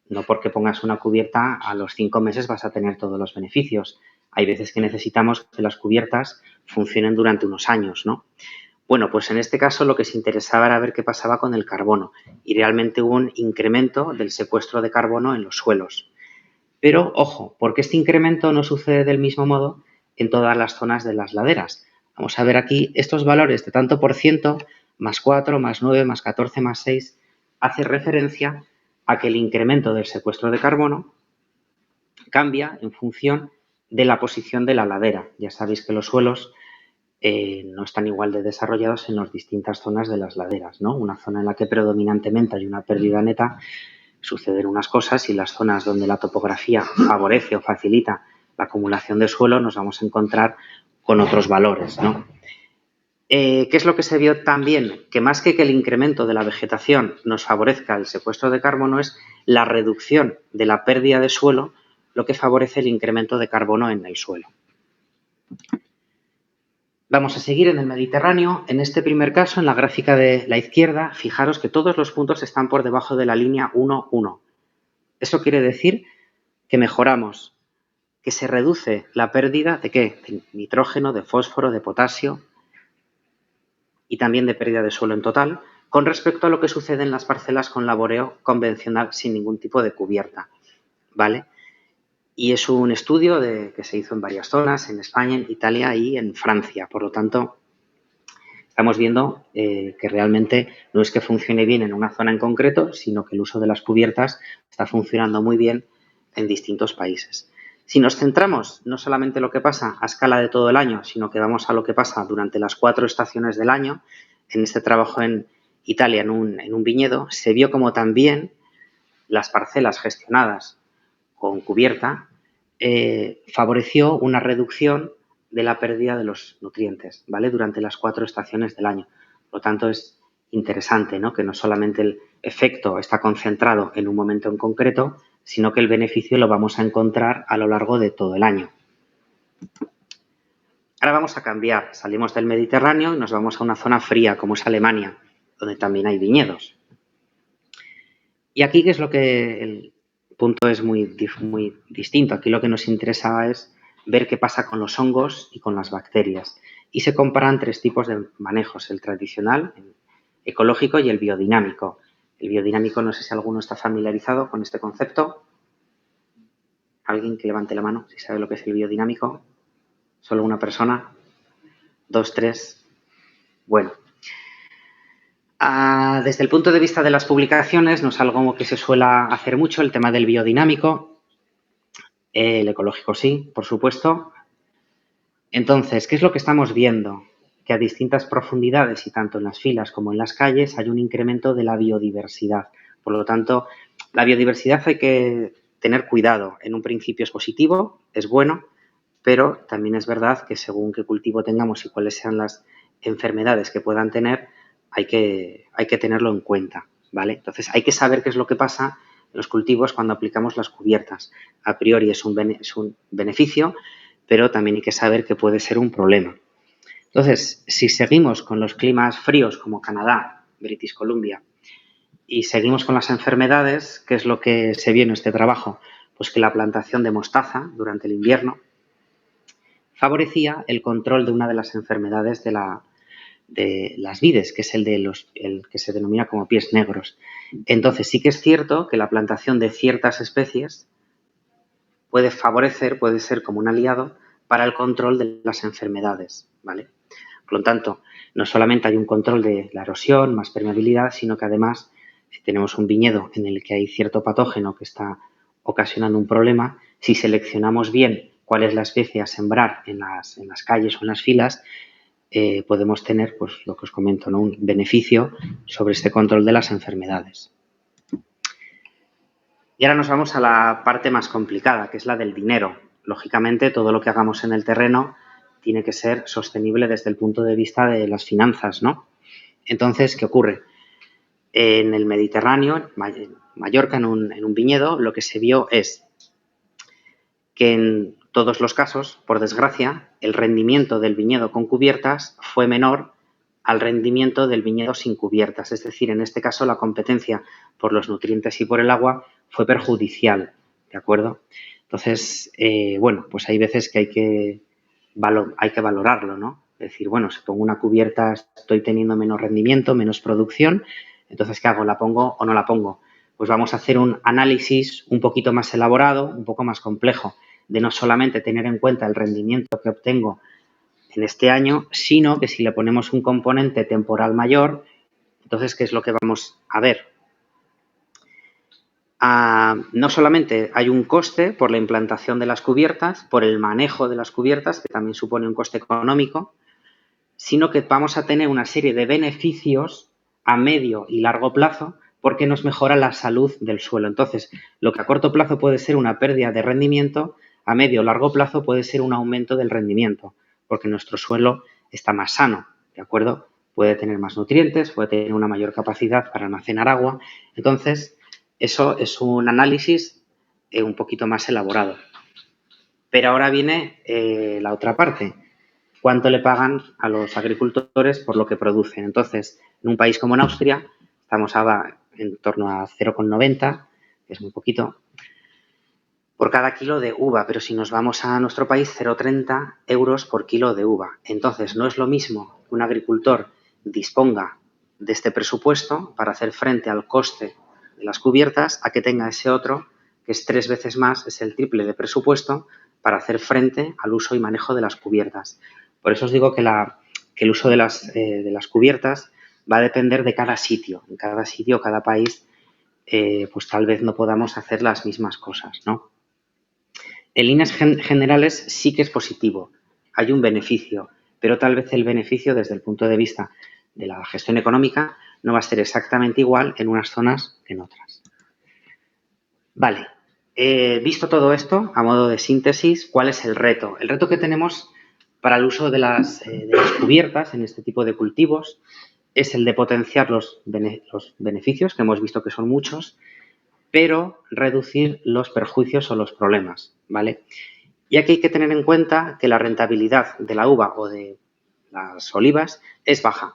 no porque pongas una cubierta a los 5 meses vas a tener todos los beneficios. Hay veces que necesitamos que las cubiertas funcionen durante unos años, ¿no? Bueno, pues en este caso lo que se interesaba era ver qué pasaba con el carbono y realmente hubo un incremento del secuestro de carbono en los suelos. Pero, ojo, porque este incremento no sucede del mismo modo en todas las zonas de las laderas. Vamos a ver aquí estos valores de tanto por ciento, más 4, más 9, más 14, más 6, hace referencia a que el incremento del secuestro de carbono cambia en función de la posición de la ladera. Ya sabéis que los suelos no están igual de desarrollados en las distintas zonas de las laderas, ¿no? Una zona en la que predominantemente hay una pérdida neta, suceden unas cosas, y las zonas donde la topografía favorece o facilita la acumulación de suelo nos vamos a encontrar con otros valores, ¿no? ¿Qué es lo que se vio también? Que más que el incremento de la vegetación nos favorezca el secuestro de carbono es la reducción de la pérdida de suelo, lo que favorece el incremento de carbono en el suelo. Vamos a seguir en el Mediterráneo. En este primer caso, en la gráfica de la izquierda, fijaros que todos los puntos están por debajo de la línea 1, 1. Eso quiere decir que mejoramos, que se reduce la pérdida de ¿qué? De nitrógeno, de fósforo, de potasio y también de pérdida de suelo en total, con respecto a lo que sucede en las parcelas con laboreo convencional sin ningún tipo de cubierta, ¿vale? Y es un estudio que se hizo en varias zonas, en España, en Italia y en Francia. Por lo tanto, estamos viendo que realmente no es que funcione bien en una zona en concreto, sino que el uso de las cubiertas está funcionando muy bien en distintos países. Si nos centramos no solamente en lo que pasa a escala de todo el año, sino que vamos a lo que pasa durante las 4 estaciones del año, en este trabajo en Italia, en un viñedo, se vio como también las parcelas gestionadas con cubierta favoreció una reducción de la pérdida de los nutrientes, ¿vale? Durante las 4 estaciones del año. Por lo tanto, es interesante, ¿no? Que no solamente el efecto está concentrado en un momento en concreto, sino que el beneficio lo vamos a encontrar a lo largo de todo el año. Ahora vamos a cambiar. Salimos del Mediterráneo y nos vamos a una zona fría, como es Alemania, donde también hay viñedos. Y aquí, ¿qué es lo que el punto es muy distinto? Aquí lo que nos interesaba es ver qué pasa con los hongos y con las bacterias. Y se comparan 3 tipos de manejos, el tradicional, el ecológico y el biodinámico. El biodinámico, no sé si alguno está familiarizado con este concepto. ¿Alguien que levante la mano si sabe lo que es el biodinámico? ¿Solo una persona? 2, 3. Bueno. Desde el punto de vista de las publicaciones, no es algo que se suele hacer mucho, el tema del biodinámico. El ecológico sí, por supuesto. Entonces, ¿qué es lo que estamos viendo? Que a distintas profundidades, y tanto en las filas como en las calles, hay un incremento de la biodiversidad. Por lo tanto, la biodiversidad hay que tener cuidado. En un principio es positivo, es bueno, pero también es verdad que según qué cultivo tengamos y cuáles sean las enfermedades que puedan tener, hay que tenerlo en cuenta, ¿vale? Entonces, hay que saber qué es lo que pasa en los cultivos cuando aplicamos las cubiertas. A priori es un beneficio, pero también hay que saber que puede ser un problema. Entonces, si seguimos con los climas fríos como Canadá, British Columbia, y seguimos con las enfermedades, ¿qué es lo que se vio en este trabajo? Pues que la plantación de mostaza durante el invierno favorecía el control de una de las enfermedades de las vides, que es el que se denomina como pies negros. Entonces, sí que es cierto que la plantación de ciertas especies puede favorecer, puede ser como un aliado para el control de las enfermedades, ¿vale? Por lo tanto, no solamente hay un control de la erosión, más permeabilidad, sino que además tenemos un viñedo en el que hay cierto patógeno que está ocasionando un problema. Si seleccionamos bien cuál es la especie a sembrar en las calles o en las filas, podemos tener, pues lo que os comento, ¿no? Un beneficio sobre este control de las enfermedades. Y ahora nos vamos a la parte más complicada, que es la del dinero. Lógicamente, todo lo que hagamos en el terreno tiene que ser sostenible desde el punto de vista de las finanzas, ¿no? Entonces, ¿qué ocurre? En el Mediterráneo, en Mallorca, en un viñedo, lo que se vio es que en todos los casos, por desgracia, el rendimiento del viñedo con cubiertas fue menor al rendimiento del viñedo sin cubiertas. Es decir, en este caso la competencia por los nutrientes y por el agua fue perjudicial, ¿de acuerdo? Entonces, bueno, pues hay veces que hay que valorarlo, ¿no? Es decir, bueno, si pongo una cubierta estoy teniendo menos rendimiento, menos producción, entonces, ¿qué hago? ¿La pongo o no la pongo? Pues vamos a hacer un análisis un poquito más elaborado, un poco más complejo, de no solamente tener en cuenta el rendimiento que obtengo en este año, sino que si le ponemos un componente temporal mayor, entonces, ¿qué es lo que vamos a ver? No solamente hay un coste por la implantación de las cubiertas, por el manejo de las cubiertas, que también supone un coste económico, sino que vamos a tener una serie de beneficios a medio y largo plazo porque nos mejora la salud del suelo. Entonces, lo que a corto plazo puede ser una pérdida de rendimiento, a medio o largo plazo puede ser un aumento del rendimiento, porque nuestro suelo está más sano, ¿de acuerdo? Puede tener más nutrientes, puede tener una mayor capacidad para almacenar agua. Entonces, eso es un análisis un poquito más elaborado. Pero ahora viene la otra parte. ¿Cuánto le pagan a los agricultores por lo que producen? Entonces, en un país como en Austria, estamos ahora en torno a 0,90, que es muy poquito, por cada kilo de uva. Pero si nos vamos a nuestro país, 0,30 euros por kilo de uva. Entonces, no es lo mismo que un agricultor disponga de este presupuesto para hacer frente al coste de las cubiertas a que tenga ese otro, que es 3 veces más, es el triple de presupuesto para hacer frente al uso y manejo de las cubiertas. Por eso os digo que la que el uso de las cubiertas va a depender de cada sitio. En cada sitio, cada país, pues tal vez no podamos hacer las mismas cosas, ¿no? En líneas generales sí que es positivo, hay un beneficio, pero tal vez el beneficio desde el punto de vista de la gestión económica no va a ser exactamente igual en unas zonas que en otras. Vale, visto todo esto, a modo de síntesis, ¿cuál es el reto? El reto que tenemos para el uso de las cubiertas en este tipo de cultivos es el de potenciar los beneficios, que hemos visto que son muchos, pero reducir los perjuicios o los problemas, ¿vale? Y aquí hay que tener en cuenta que la rentabilidad de la uva o de las olivas es baja.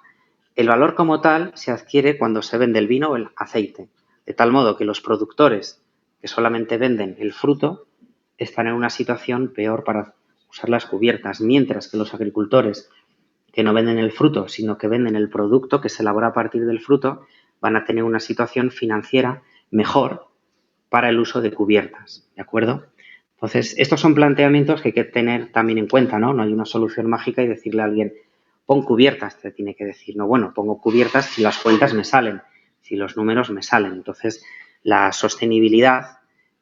El valor como tal se adquiere cuando se vende el vino o el aceite, de tal modo que los productores que solamente venden el fruto están en una situación peor para usar las cubiertas, mientras que los agricultores que no venden el fruto, sino que venden el producto que se elabora a partir del fruto, van a tener una situación financiera mejor para el uso de cubiertas, ¿de acuerdo? Entonces, estos son planteamientos que hay que tener también en cuenta, ¿no? No hay una solución mágica y decirle a alguien, pon cubiertas, te tiene que decir, no, bueno, pongo cubiertas si las cuentas me salen, si los números me salen. Entonces, la sostenibilidad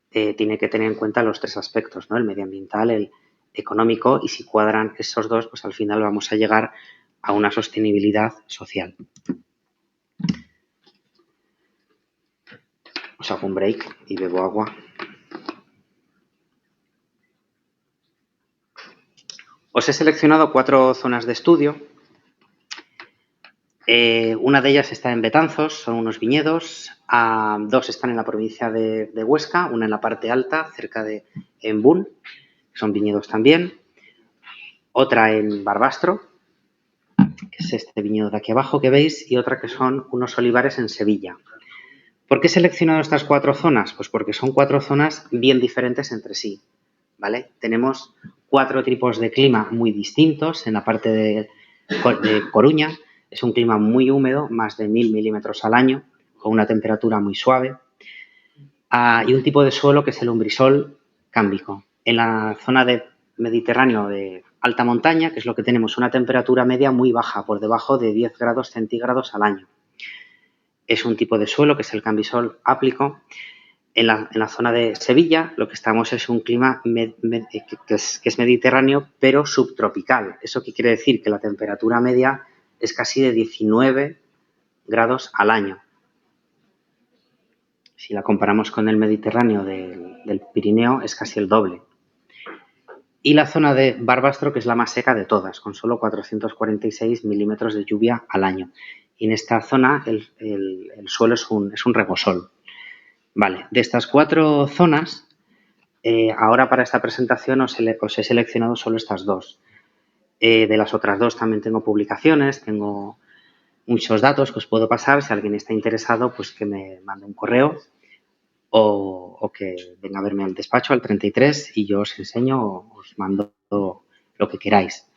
tiene que tener en cuenta los tres aspectos, ¿no? El medioambiental, el económico, y si cuadran esos dos, pues al final vamos a llegar a una sostenibilidad social. Os hago un break y bebo agua. Os he seleccionado 4 zonas de estudio. Una de ellas está en Betanzos, son unos viñedos. 2 están en la provincia de Huesca, una en la parte alta, cerca de Embún, que son viñedos también. Otra en Barbastro, que es este viñedo de aquí abajo que veis, y otra que son unos olivares en Sevilla. ¿Por qué he seleccionado estas 4 zonas? Pues porque son 4 zonas bien diferentes entre sí, ¿vale? Tenemos 4 tipos de clima muy distintos. En la parte de Coruña es un clima muy húmedo, más de 1000 milímetros al año, con una temperatura muy suave, y un tipo de suelo que es el umbrisol cámbico. En la zona de Mediterráneo de alta montaña, que es lo que tenemos, una temperatura media muy baja, por debajo de 10 grados centígrados al año. Es un tipo de suelo que es el cambisol áplico. En la zona de Sevilla lo que estamos es un clima que es mediterráneo, pero subtropical. ¿Eso qué quiere decir? Que la temperatura media es casi de 19 grados al año. Si la comparamos con el Mediterráneo del Pirineo, es casi el doble. Y la zona de Barbastro, que es la más seca de todas, con solo 446 milímetros de lluvia al año. Y en esta zona el suelo es un regosol. Vale, de estas 4 zonas, ahora para esta presentación os he seleccionado solo estas 2. De las otras 2 también tengo publicaciones, tengo muchos datos que os puedo pasar. Si alguien está interesado, pues que me mande un correo o que venga a verme al despacho, al 33, y yo os enseño o os mando lo que queráis.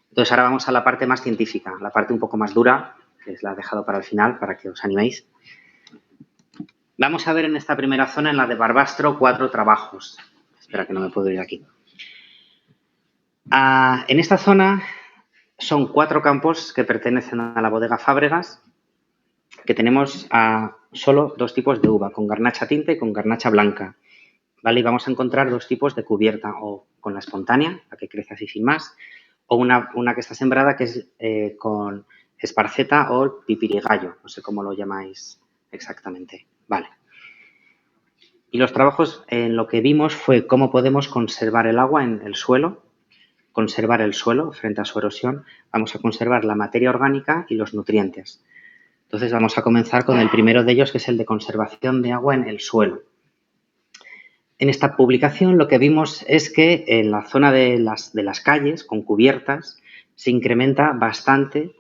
Entonces, ahora vamos a la parte más científica, la parte un poco más dura, que os la he dejado para el final, para que os animéis. Vamos a ver en esta primera zona, en la de Barbastro, 4 trabajos. Espera que no me puedo ir aquí. En esta zona son 4 campos que pertenecen a la bodega Fábregas, que tenemos solo 2 tipos de uva, con garnacha tinta y con garnacha blanca, ¿vale? Y vamos a encontrar 2 tipos de cubierta, o con la espontánea, la que crece así sin más, o una que está sembrada, que es con esparceta o pipirigallo, no sé cómo lo llamáis exactamente, ¿vale? Y los trabajos en lo que vimos fue cómo podemos conservar el agua en el suelo, conservar el suelo frente a su erosión, vamos a conservar la materia orgánica y los nutrientes. Entonces vamos a comenzar con el primero de ellos, que es el de conservación de agua en el suelo. En esta publicación lo que vimos es que en la zona de las calles con cubiertas se incrementa bastante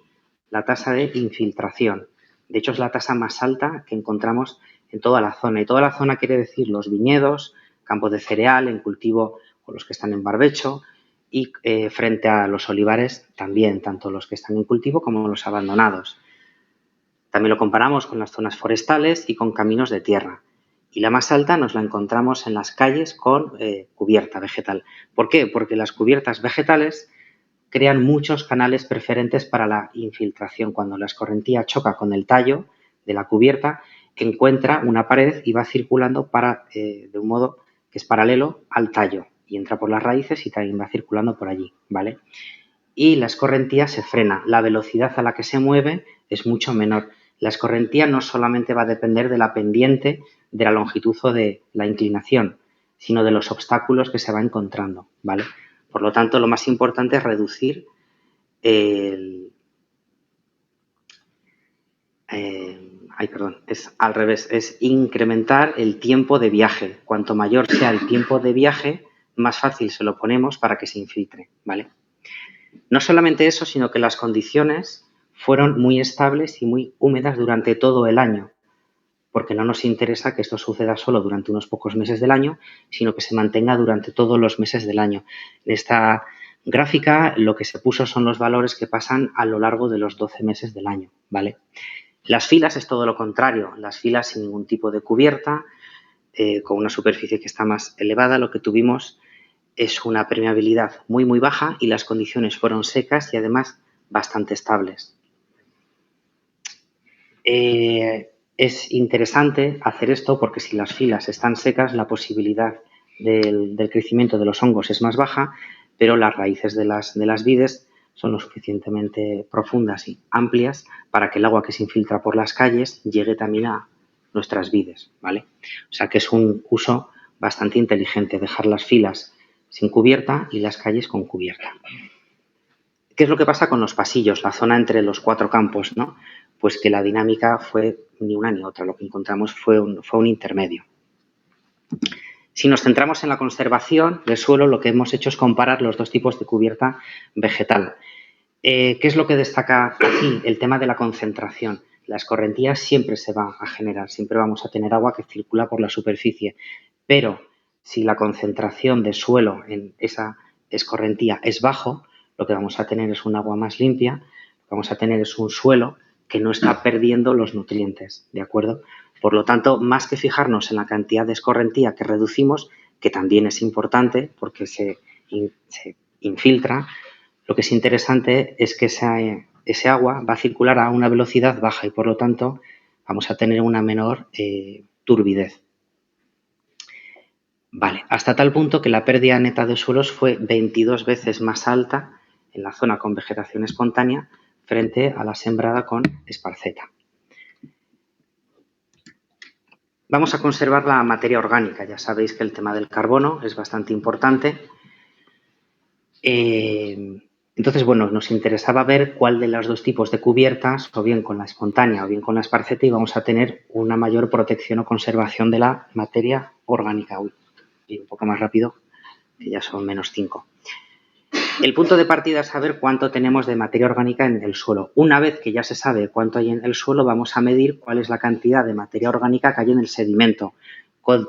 la tasa de infiltración. De hecho, es la tasa más alta que encontramos en toda la zona. Y toda la zona quiere decir los viñedos, campos de cereal, en cultivo o los que están en barbecho, y frente a los olivares también, tanto los que están en cultivo como los abandonados. También lo comparamos con las zonas forestales y con caminos de tierra. Y la más alta nos la encontramos en las calles con cubierta vegetal. ¿Por qué? Porque las cubiertas vegetales crean muchos canales preferentes para la infiltración. Cuando la escorrentía choca con el tallo de la cubierta, encuentra una pared y va circulando de un modo que es paralelo al tallo y entra por las raíces y también va circulando por allí, ¿vale? Y la escorrentía se frena. La velocidad a la que se mueve es mucho menor. La escorrentía no solamente va a depender de la pendiente, de la longitud o de la inclinación, sino de los obstáculos que se va encontrando, ¿vale? Por lo tanto, lo más importante es reducir es al revés, es incrementar el tiempo de viaje. Cuanto mayor sea el tiempo de viaje, más fácil se lo ponemos para que se infiltre, ¿vale? No solamente eso, sino que las condiciones fueron muy estables y muy húmedas durante todo el año, porque no nos interesa que esto suceda solo durante unos pocos meses del año, sino que se mantenga durante todos los meses del año. En esta gráfica lo que se puso son los valores que pasan a lo largo de los 12 meses del año, ¿vale? Las filas es todo lo contrario, las filas sin ningún tipo de cubierta, con una superficie que está más elevada, lo que tuvimos es una permeabilidad muy, muy baja y las condiciones fueron secas y además bastante estables. Es interesante hacer esto porque si las filas están secas, la posibilidad del crecimiento de los hongos es más baja, pero las raíces de las vides son lo suficientemente profundas y amplias para que el agua que se infiltra por las calles llegue también a nuestras vides, ¿vale? O sea que es un uso bastante inteligente dejar las filas sin cubierta y las calles con cubierta. ¿Qué es lo que pasa con los pasillos, la zona entre los 4 campos, ¿no? Pues que la dinámica fue ni una ni otra. Lo que encontramos fue un intermedio. Si nos centramos en la conservación del suelo, lo que hemos hecho es comparar los dos tipos de cubierta vegetal. ¿Qué es lo que destaca aquí? El tema de la concentración. La escorrentía siempre se va a generar, siempre vamos a tener agua que circula por la superficie, pero si la concentración de suelo en esa escorrentía es bajo, lo que vamos a tener es un agua más limpia, lo que vamos a tener es un suelo que no está perdiendo los nutrientes, ¿de acuerdo? Por lo tanto, más que fijarnos en la cantidad de escorrentía que reducimos, que también es importante porque se infiltra, lo que es interesante es que ese agua va a circular a una velocidad baja y, por lo tanto, vamos a tener una menor turbidez. Vale, hasta tal punto que la pérdida neta de suelos fue 22 veces más alta en la zona con vegetación espontánea frente a la sembrada con esparceta. Vamos a conservar la materia orgánica. Ya sabéis que el tema del carbono es bastante importante. Entonces, bueno, nos interesaba ver cuál de los dos tipos de cubiertas, o bien con la espontánea o bien con la esparceta, íbamos a tener una mayor protección o conservación de la materia orgánica. Y un poco más rápido, que ya son -5. El punto de partida es saber cuánto tenemos de materia orgánica en el suelo. Una vez que ya se sabe cuánto hay en el suelo, vamos a medir cuál es la cantidad de materia orgánica que hay en el sedimento con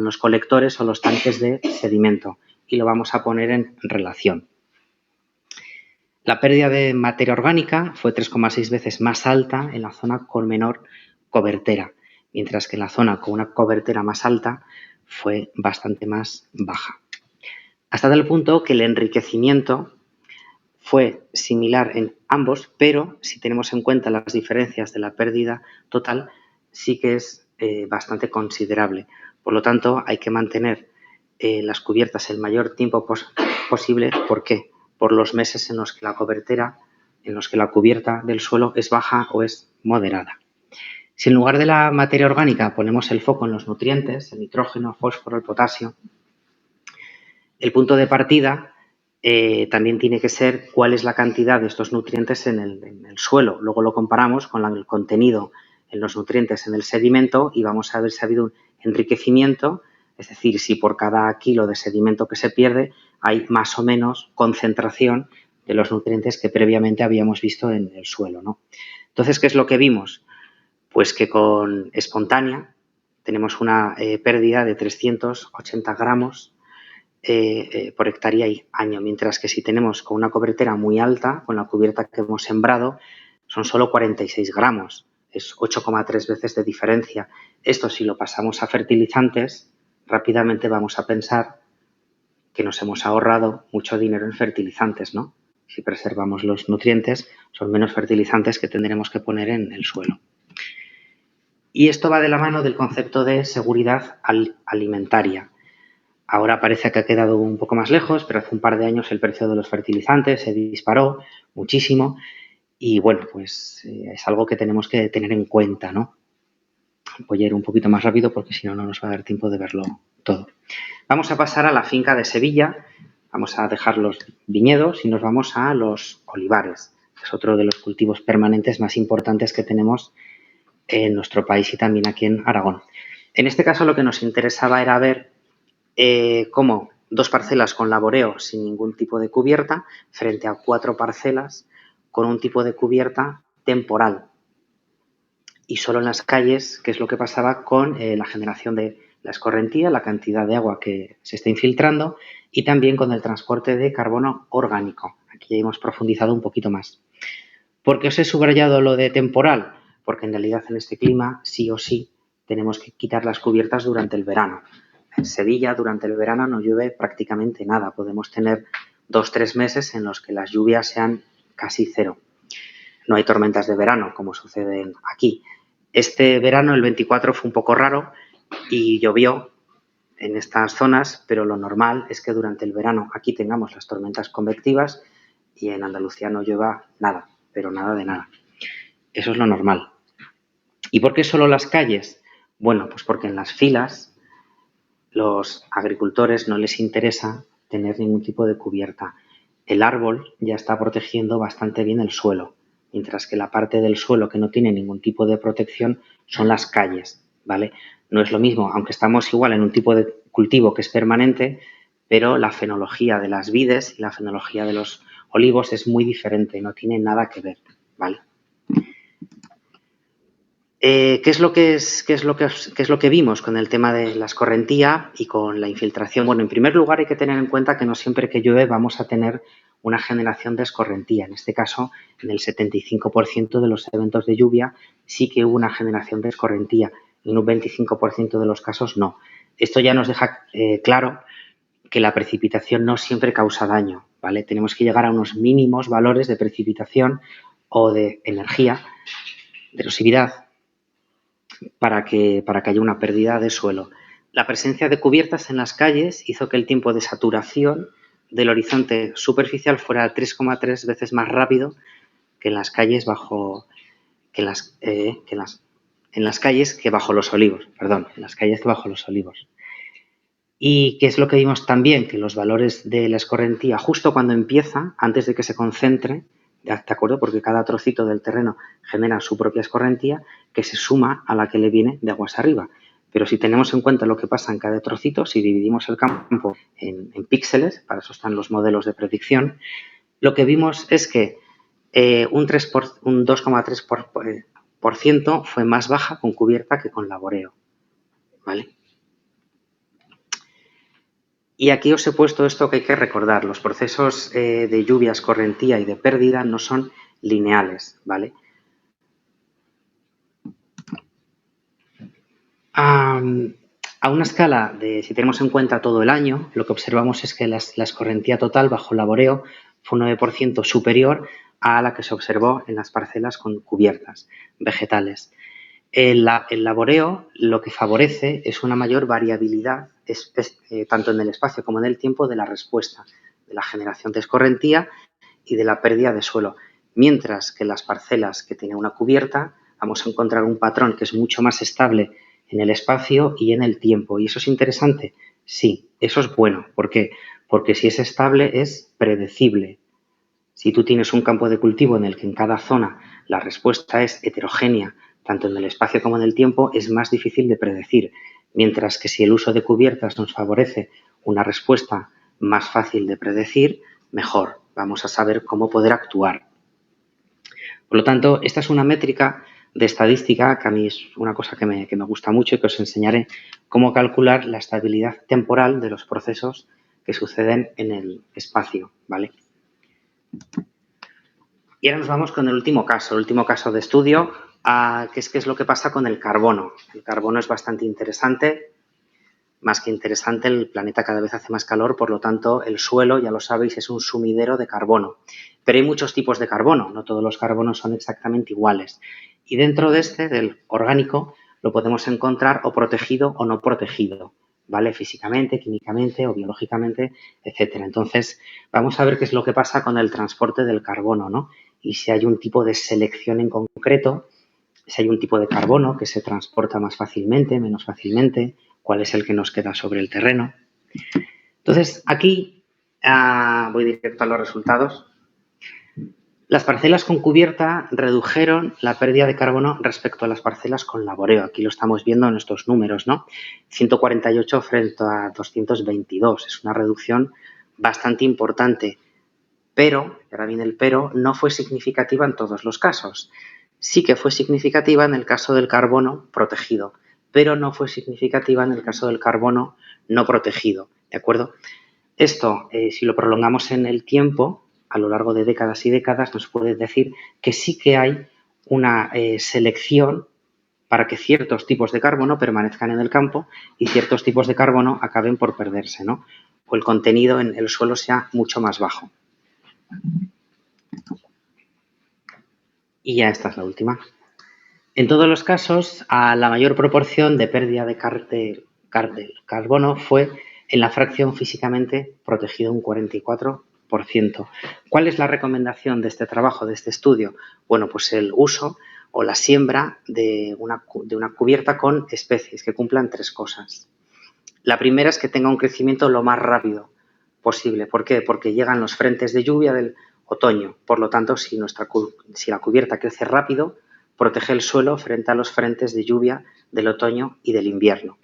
los colectores o los tanques de sedimento y lo vamos a poner en relación. La pérdida de materia orgánica fue 3,6 veces más alta en la zona con menor cobertera, mientras que en la zona con una cobertera más alta fue bastante más baja. Hasta tal punto que el enriquecimiento fue similar en ambos, pero si tenemos en cuenta las diferencias de la pérdida total, sí que es bastante considerable. Por lo tanto, hay que mantener las cubiertas el mayor tiempo posible. ¿Por qué? Por los meses en los que la cubierta del suelo es baja o es moderada. Si en lugar de la materia orgánica ponemos el foco en los nutrientes, el nitrógeno, fósforo, el potasio, el punto de partida también tiene que ser cuál es la cantidad de estos nutrientes en el suelo. Luego lo comparamos con el contenido en los nutrientes en el sedimento y vamos a ver si ha habido un enriquecimiento, es decir, si por cada kilo de sedimento que se pierde hay más o menos concentración de los nutrientes que previamente habíamos visto en el suelo, ¿no? Entonces, ¿qué es lo que vimos? Pues que con espontánea tenemos una pérdida de 380 gramos por hectárea y año, mientras que si tenemos con una cobertera muy alta, con la cubierta que hemos sembrado, son solo 46 gramos, es 8,3 veces de diferencia. Esto, si lo pasamos a fertilizantes, rápidamente vamos a pensar que nos hemos ahorrado mucho dinero en fertilizantes, ¿no? si preservamos los nutrientes, son menos fertilizantes que tendremos que poner en el suelo. Y esto va de la mano del concepto de seguridad alimentaria. Ahora parece que ha quedado un poco más lejos, pero hace un par de años el precio de los fertilizantes se disparó muchísimo y bueno, pues es algo que tenemos que tener en cuenta, ¿no? Voy a ir un poquito más rápido porque si no, no nos va a dar tiempo de verlo todo. Vamos a pasar a la finca de Sevilla, vamos a dejar los viñedos y nos vamos a los olivares, que es otro de los cultivos permanentes más importantes que tenemos en nuestro país y también aquí en Aragón. En este caso lo que nos interesaba era ver cómo 2 parcelas con laboreo sin ningún tipo de cubierta frente a 4 parcelas con un tipo de cubierta temporal. Y solo en las calles, qué es lo que pasaba con la generación de la escorrentía, la cantidad de agua que se está infiltrando y también con el transporte de carbono orgánico. Aquí ya hemos profundizado un poquito más. ¿Por qué os he subrayado lo de temporal? Porque en realidad en este clima sí o sí tenemos que quitar las cubiertas durante el verano. En Sevilla durante el verano no llueve prácticamente nada. Podemos tener 2-3 meses en los que las lluvias sean casi cero. No hay tormentas de verano como sucede aquí. Este verano, el 24, fue un poco raro y llovió en estas zonas, pero lo normal es que durante el verano aquí tengamos las tormentas convectivas y en Andalucía no llueva nada, pero nada de nada. Eso es lo normal. ¿Y por qué solo las calles? Bueno, pues porque en las filas los agricultores no les interesa tener ningún tipo de cubierta. El árbol ya está protegiendo bastante bien el suelo, mientras que la parte del suelo que no tiene ningún tipo de protección son las calles, ¿vale? No es lo mismo, aunque estamos igual en un tipo de cultivo que es permanente, pero la fenología de las vides y la fenología de los olivos es muy diferente, no tiene nada que ver, ¿vale? ¿Qué es lo que vimos con el tema de la escorrentía y con la infiltración? Bueno, en primer lugar hay que tener en cuenta que no siempre que llueve vamos a tener una generación de escorrentía. En este caso, en el 75% de los eventos de lluvia sí que hubo una generación de escorrentía. En un 25% de los casos no. Esto ya nos deja claro que la precipitación no siempre causa daño, ¿vale? Tenemos que llegar a unos mínimos valores de precipitación o de energía, de erosividad, para que haya una pérdida de suelo. La presencia de cubiertas en las calles hizo que el tiempo de saturación del horizonte superficial fuera 3,3 veces más rápido que en las calles que bajo los olivos, ¿Y qué es lo que vimos también? Que los valores de la escorrentía, justo cuando empieza, antes de que se concentre, ¿de acuerdo? Porque cada trocito del terreno genera su propia escorrentía que se suma a la que le viene de aguas arriba. Pero si tenemos en cuenta lo que pasa en cada trocito, si dividimos el campo en píxeles, para eso están los modelos de predicción, lo que vimos es que un 2,3% fue más baja con cubierta que con laboreo, ¿vale? Y aquí os he puesto esto que hay que recordar. Los procesos de lluvia, escorrentía y de pérdida no son lineales, ¿vale? A una escala de, si tenemos en cuenta todo el año, lo que observamos es que la escorrentía total bajo laboreo fue un 9% superior a la que se observó en las parcelas con cubiertas vegetales. El laboreo lo que favorece es una mayor variabilidad, tanto en el espacio como en el tiempo, de la respuesta, de la generación de escorrentía y de la pérdida de suelo. Mientras que en las parcelas que tienen una cubierta vamos a encontrar un patrón que es mucho más estable en el espacio y en el tiempo. ¿Y eso es interesante? Sí, eso es bueno. ¿Por qué? Porque si es estable es predecible. Si tú tienes un campo de cultivo en el que en cada zona la respuesta es heterogénea, tanto en el espacio como en el tiempo, es más difícil de predecir. Mientras que si el uso de cubiertas nos favorece una respuesta más fácil de predecir, mejor. Vamos a saber cómo poder actuar. Por lo tanto, esta es una métrica de estadística que a mí es una cosa que me gusta mucho y que os enseñaré cómo calcular la estabilidad temporal de los procesos que suceden en el espacio, ¿vale? Y ahora nos vamos con el último caso de estudio, que es qué es lo que pasa con el carbono. El carbono es bastante interesante. Más que interesante, el planeta cada vez hace más calor, por lo tanto, el suelo, ya lo sabéis, es un sumidero de carbono. Pero hay muchos tipos de carbono, no todos los carbonos son exactamente iguales. Y dentro de este, del orgánico, lo podemos encontrar o protegido o no protegido, ¿vale? Físicamente, químicamente o biológicamente, etcétera. Entonces, vamos a ver qué es lo que pasa con el transporte del carbono, ¿no? Y si hay un tipo de selección en concreto, si hay un tipo de carbono que se transporta más fácilmente, menos fácilmente, cuál es el que nos queda sobre el terreno. Entonces, aquí voy directo a los resultados. Las parcelas con cubierta redujeron la pérdida de carbono respecto a las parcelas con laboreo. Aquí lo estamos viendo en estos números, ¿no? 148 frente a 222. Es una reducción bastante importante. Pero, y ahora viene el pero, no fue significativa en todos los casos. Sí que fue significativa en el caso del carbono protegido, pero no fue significativa en el caso del carbono no protegido, ¿de acuerdo? Esto, si lo prolongamos en el tiempo, a lo largo de décadas y décadas, nos puede decir que sí que hay una selección para que ciertos tipos de carbono permanezcan en el campo y ciertos tipos de carbono acaben por perderse, ¿no? O el contenido en el suelo sea mucho más bajo. Y ya esta es la última. En todos los casos, la mayor proporción de pérdida de carbono fue en la fracción físicamente protegido, un 44%. ¿Cuál es la recomendación de este trabajo, de este estudio? Bueno, pues el uso o la siembra de una cubierta con especies que cumplan 3 cosas. La primera es que tenga un crecimiento lo más rápido posible. ¿Por qué? Porque llegan los frentes de lluvia del otoño. Por lo tanto, si la cubierta crece rápido, protege el suelo frente a los frentes de lluvia del otoño y del invierno.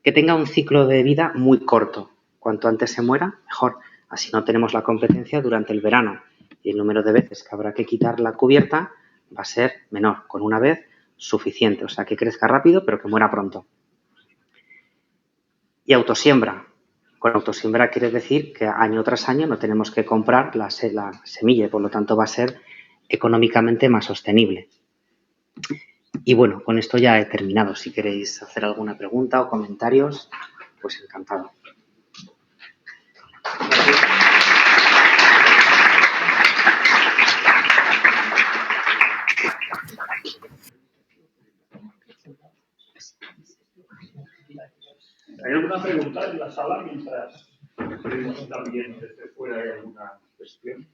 Que tenga un ciclo de vida muy corto. Cuanto antes se muera, mejor. Así no tenemos la competencia durante el verano. Y el número de veces que habrá que quitar la cubierta va a ser menor. Con una vez, suficiente. O sea, que crezca rápido, pero que muera pronto. Y autosiembra. Con autosiembra quiere decir que año tras año no tenemos que comprar la semilla y por lo tanto va a ser económicamente más sostenible. Y bueno, con esto ya he terminado. Si queréis hacer alguna pregunta o comentarios, pues encantado. ¿Hay alguna pregunta en la sala mientras pedimos también desde fuera hay alguna cuestión?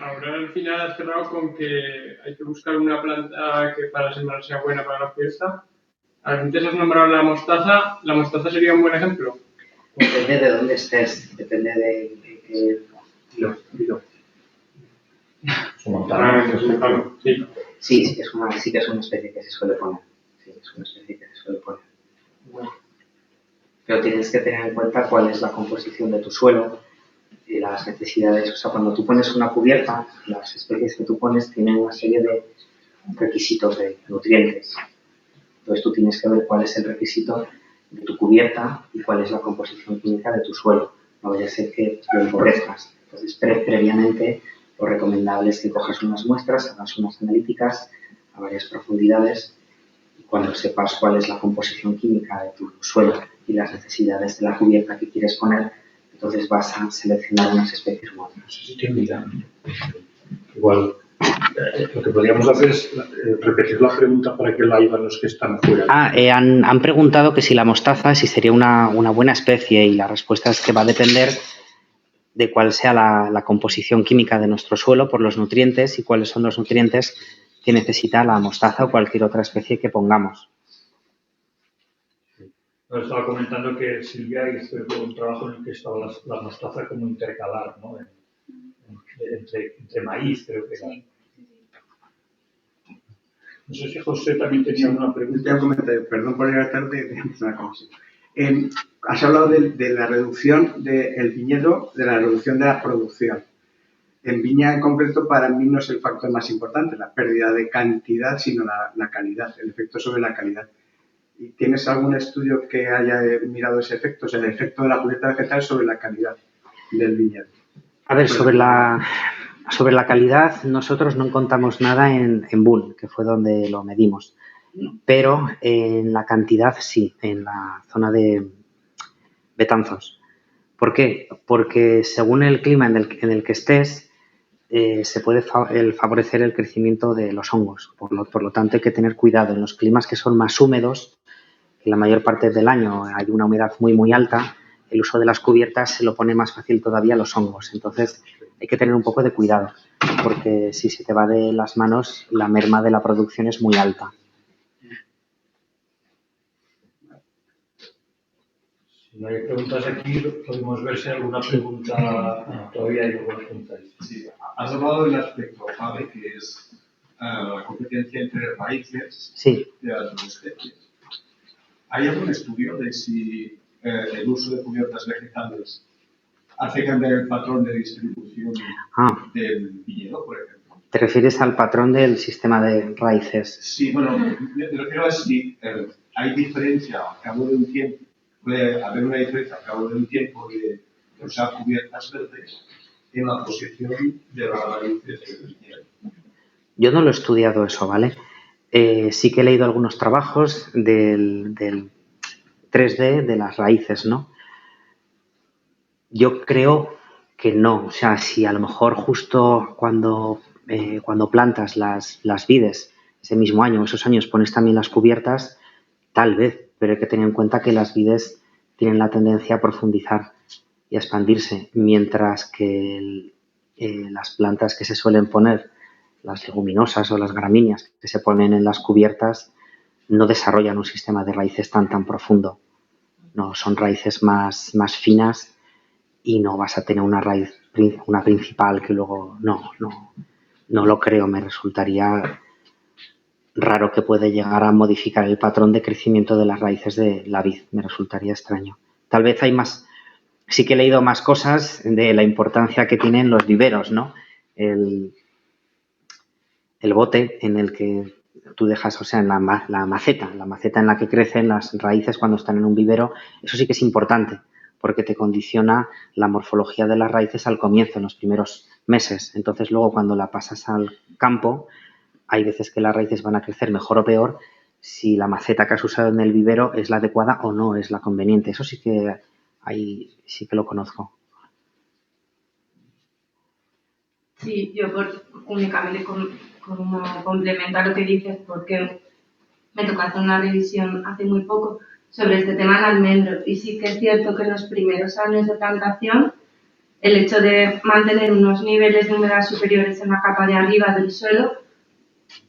Ahora al final has cerrado con que hay que buscar una planta que para sembrar sea buena para la fiesta. Antes has nombrado la mostaza. ¿La mostaza sería un buen ejemplo? Depende de dónde estés, depende de qué Dilo. Sí. Sí que es una especie que se suele poner. Sí, es una especie que se suele poner. Pero tienes que tener en cuenta cuál es la composición de tu suelo y las necesidades. O sea, cuando tú pones una cubierta, las especies que tú pones tienen una serie de requisitos de nutrientes. Entonces tú tienes que ver cuál es el requisito de tu cubierta y cuál es la composición química de tu suelo. No vaya a ser que lo empobrezcas. Entonces, previamente, lo recomendable es que cojas unas muestras, hagas unas analíticas a varias profundidades y cuando sepas cuál es la composición química de tu suelo y las necesidades de la cubierta que quieres poner, entonces vas a seleccionar unas especies u otras. No sé si te invitan. Igual, lo que podríamos hacer es repetir la pregunta para que la oigan los que están fuera. Han preguntado que si la mostaza, si sería una buena especie y la respuesta es que va a depender de cuál sea la composición química de nuestro suelo por los nutrientes y cuáles son los nutrientes que necesita la mostaza o cualquier otra especie que pongamos. Nos estaba comentando que Silvia hizo un trabajo en el que estaba la mostaza como intercalar, ¿no? Entre maíz, creo que era. No sé si José también tenía una pregunta. Perdón por llegar tarde, una cosa. Has hablado de la reducción del viñedo, de la reducción de la producción. En viña en concreto, para mí no es el factor más importante, la pérdida de cantidad, sino la calidad, el efecto sobre la calidad. ¿Y tienes algún estudio que haya mirado ese efecto, o sea, el efecto de la cubierta vegetal sobre la calidad del viñedo? A ver, sobre la calidad, nosotros no encontramos nada en Bull, que fue donde lo medimos. pero en la cantidad sí, en la zona de Betanzos. ¿Por qué? Porque según el clima en el que estés, se puede favorecer el crecimiento de los hongos. Por lo tanto, hay que tener cuidado. En los climas que son más húmedos, que la mayor parte del año hay una humedad muy, muy alta, el uso de las cubiertas se lo pone más fácil todavía a los hongos. Entonces, hay que tener un poco de cuidado, porque si se te va de las manos, la merma de la producción es muy alta. Si no hay preguntas aquí, podemos ver si hay alguna pregunta. Todavía hay algunas preguntas. Sí, has hablado del aspecto clave que es la competencia entre raíces de las dos especies. ¿Hay algún estudio de si el uso de cubiertas vegetales hace cambiar el patrón de distribución del viñedo, por ejemplo? ¿Te refieres al patrón del sistema de raíces? Sí, bueno, me refiero a si hay diferencia al cabo de un tiempo. Puede haber una diferencia al cabo de un tiempo de usar cubiertas verdes en la posición de las raíces del viñedo. Yo no lo he estudiado eso, ¿vale? Sí que he leído algunos trabajos del 3D de las raíces, ¿no? Yo creo que no. O sea, si a lo mejor justo cuando plantas las vides, ese mismo año, esos años, pones también las cubiertas, tal vez, pero hay que tener en cuenta que las vides tienen la tendencia a profundizar y a expandirse, mientras que las plantas que se suelen poner, las leguminosas o las gramíneas que se ponen en las cubiertas, no desarrollan un sistema de raíces tan profundo. No, son raíces más finas y no vas a tener una raíz, una principal que luego no lo creo. Me resultaría raro que puede llegar a modificar el patrón de crecimiento de las raíces de la vid. Me resultaría extraño. Tal vez hay más. Sí que he leído más cosas de la importancia que tienen los viveros, ¿no? El bote en el que tú dejas, o sea, en la maceta en la que crecen las raíces cuando están en un vivero, eso sí que es importante, porque te condiciona la morfología de las raíces al comienzo, en los primeros meses. Entonces, luego, cuando la pasas al campo, hay veces que las raíces van a crecer mejor o peor si la maceta que has usado en el vivero es la adecuada o no es la conveniente. Eso sí que lo conozco. Sí, yo únicamente como complemento a lo que dices, porque me tocó hacer una revisión hace muy poco sobre este tema en almendro, y sí que es cierto que en los primeros años de plantación el hecho de mantener unos niveles de humedad superiores en la capa de arriba del suelo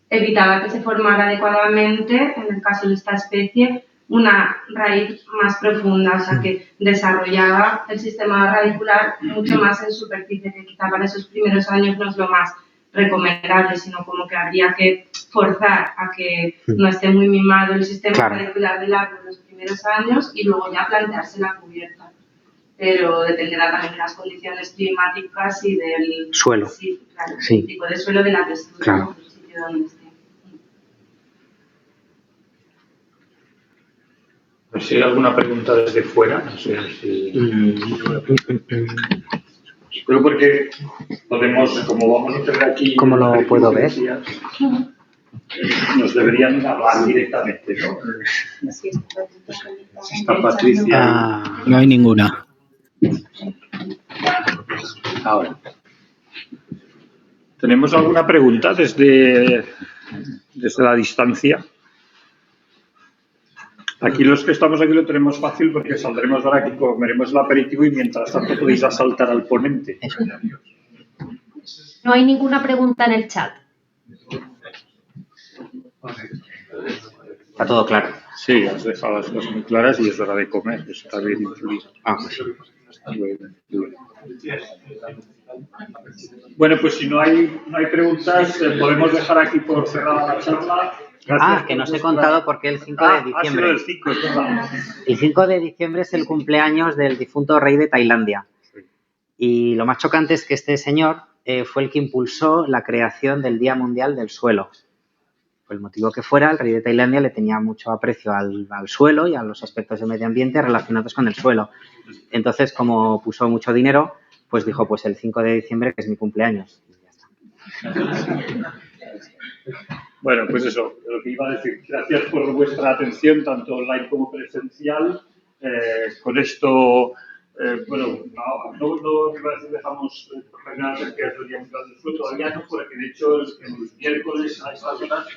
evitaba que se formara adecuadamente, en el caso de esta especie, una raíz más profunda, o sea que desarrollaba el sistema radicular mucho más en superficie, que quizá para esos primeros años no es lo más recomendable, sino como que habría que forzar a que no esté muy mimado el sistema radicular del árbol en los primeros años y luego ya plantearse la cubierta. Pero dependerá también de las condiciones climáticas y del suelo. Sí, claro, el tipo de suelo, de la textura, claro. del sitio donde esté. Si hay alguna pregunta desde fuera, no sé si... Pero porque podemos, como vamos a tener aquí... ¿Cómo lo puedo ver? Nos deberían hablar directamente, ¿no? Está Patricia. No hay ninguna. Ahora. ¿Tenemos alguna pregunta desde la distancia? Aquí los que estamos aquí lo tenemos fácil porque saldremos ahora aquí, comeremos el aperitivo y mientras tanto podéis asaltar al ponente. No hay ninguna pregunta en el chat. Está todo claro. Sí, has dejado las cosas muy claras y es hora de comer, está bien incluido. Bueno, pues si no hay preguntas, podemos dejar aquí por cerrada la charla. Gracias que nos he contado porque el 5 de diciembre. El 5, es verdad. El 5 de diciembre es el cumpleaños del difunto rey de Tailandia. Y lo más chocante es que este señor fue el que impulsó la creación del Día Mundial del Suelo. Por el motivo que fuera, el rey de Tailandia le tenía mucho aprecio al suelo y a los aspectos del medio ambiente relacionados con el suelo. Entonces, como puso mucho dinero, pues dijo, pues el 5 de diciembre, que es mi cumpleaños. Y ya está. Bueno, pues eso, lo que iba a decir. Gracias por vuestra atención, tanto online como presencial. Con esto, bueno, no iba a decir dejamos terminar que es el Día Mundial del Suelo, todavía no, porque de hecho los miércoles a estas horas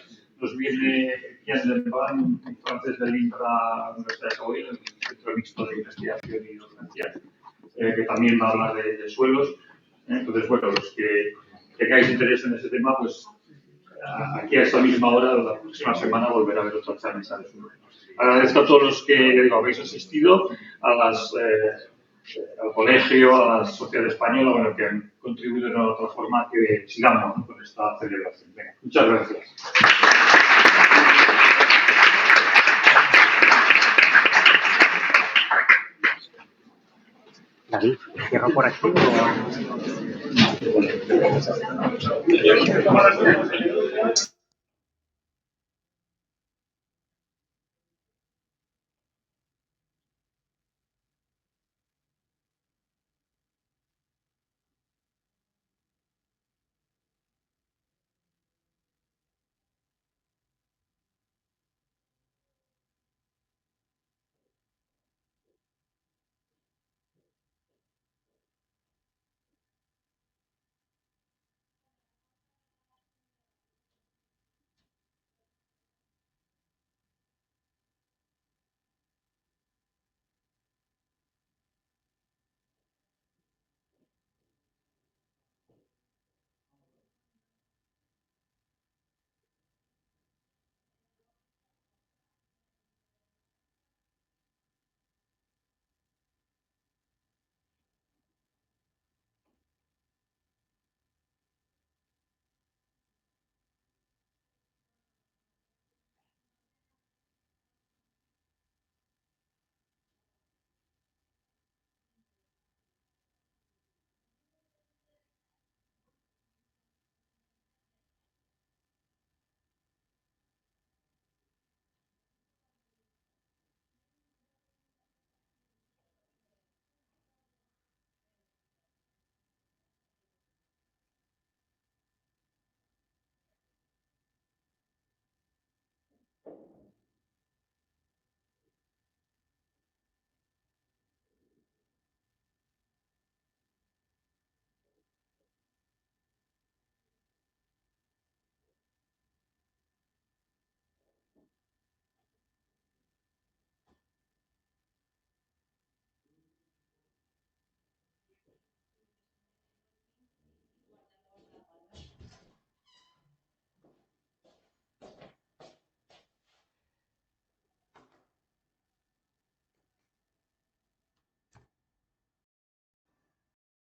nos viene Pierre Lembrun, un francés del INRA, Universidad de Savoia, el Centro Mixto de Investigación y Docencia, que también va a hablar de suelos. Entonces, bueno, los que tengáis interés en ese tema, pues aquí a esta misma hora, la próxima semana, volverá a haber otra charla de suelo. Agradezco a todos los que habéis asistido, al colegio, a la sociedad española, bueno, que han contribuido de una u otra forma que sigamos, ¿no?, con esta celebración. Venga, muchas gracias. David, ¿cierro por aquí o...?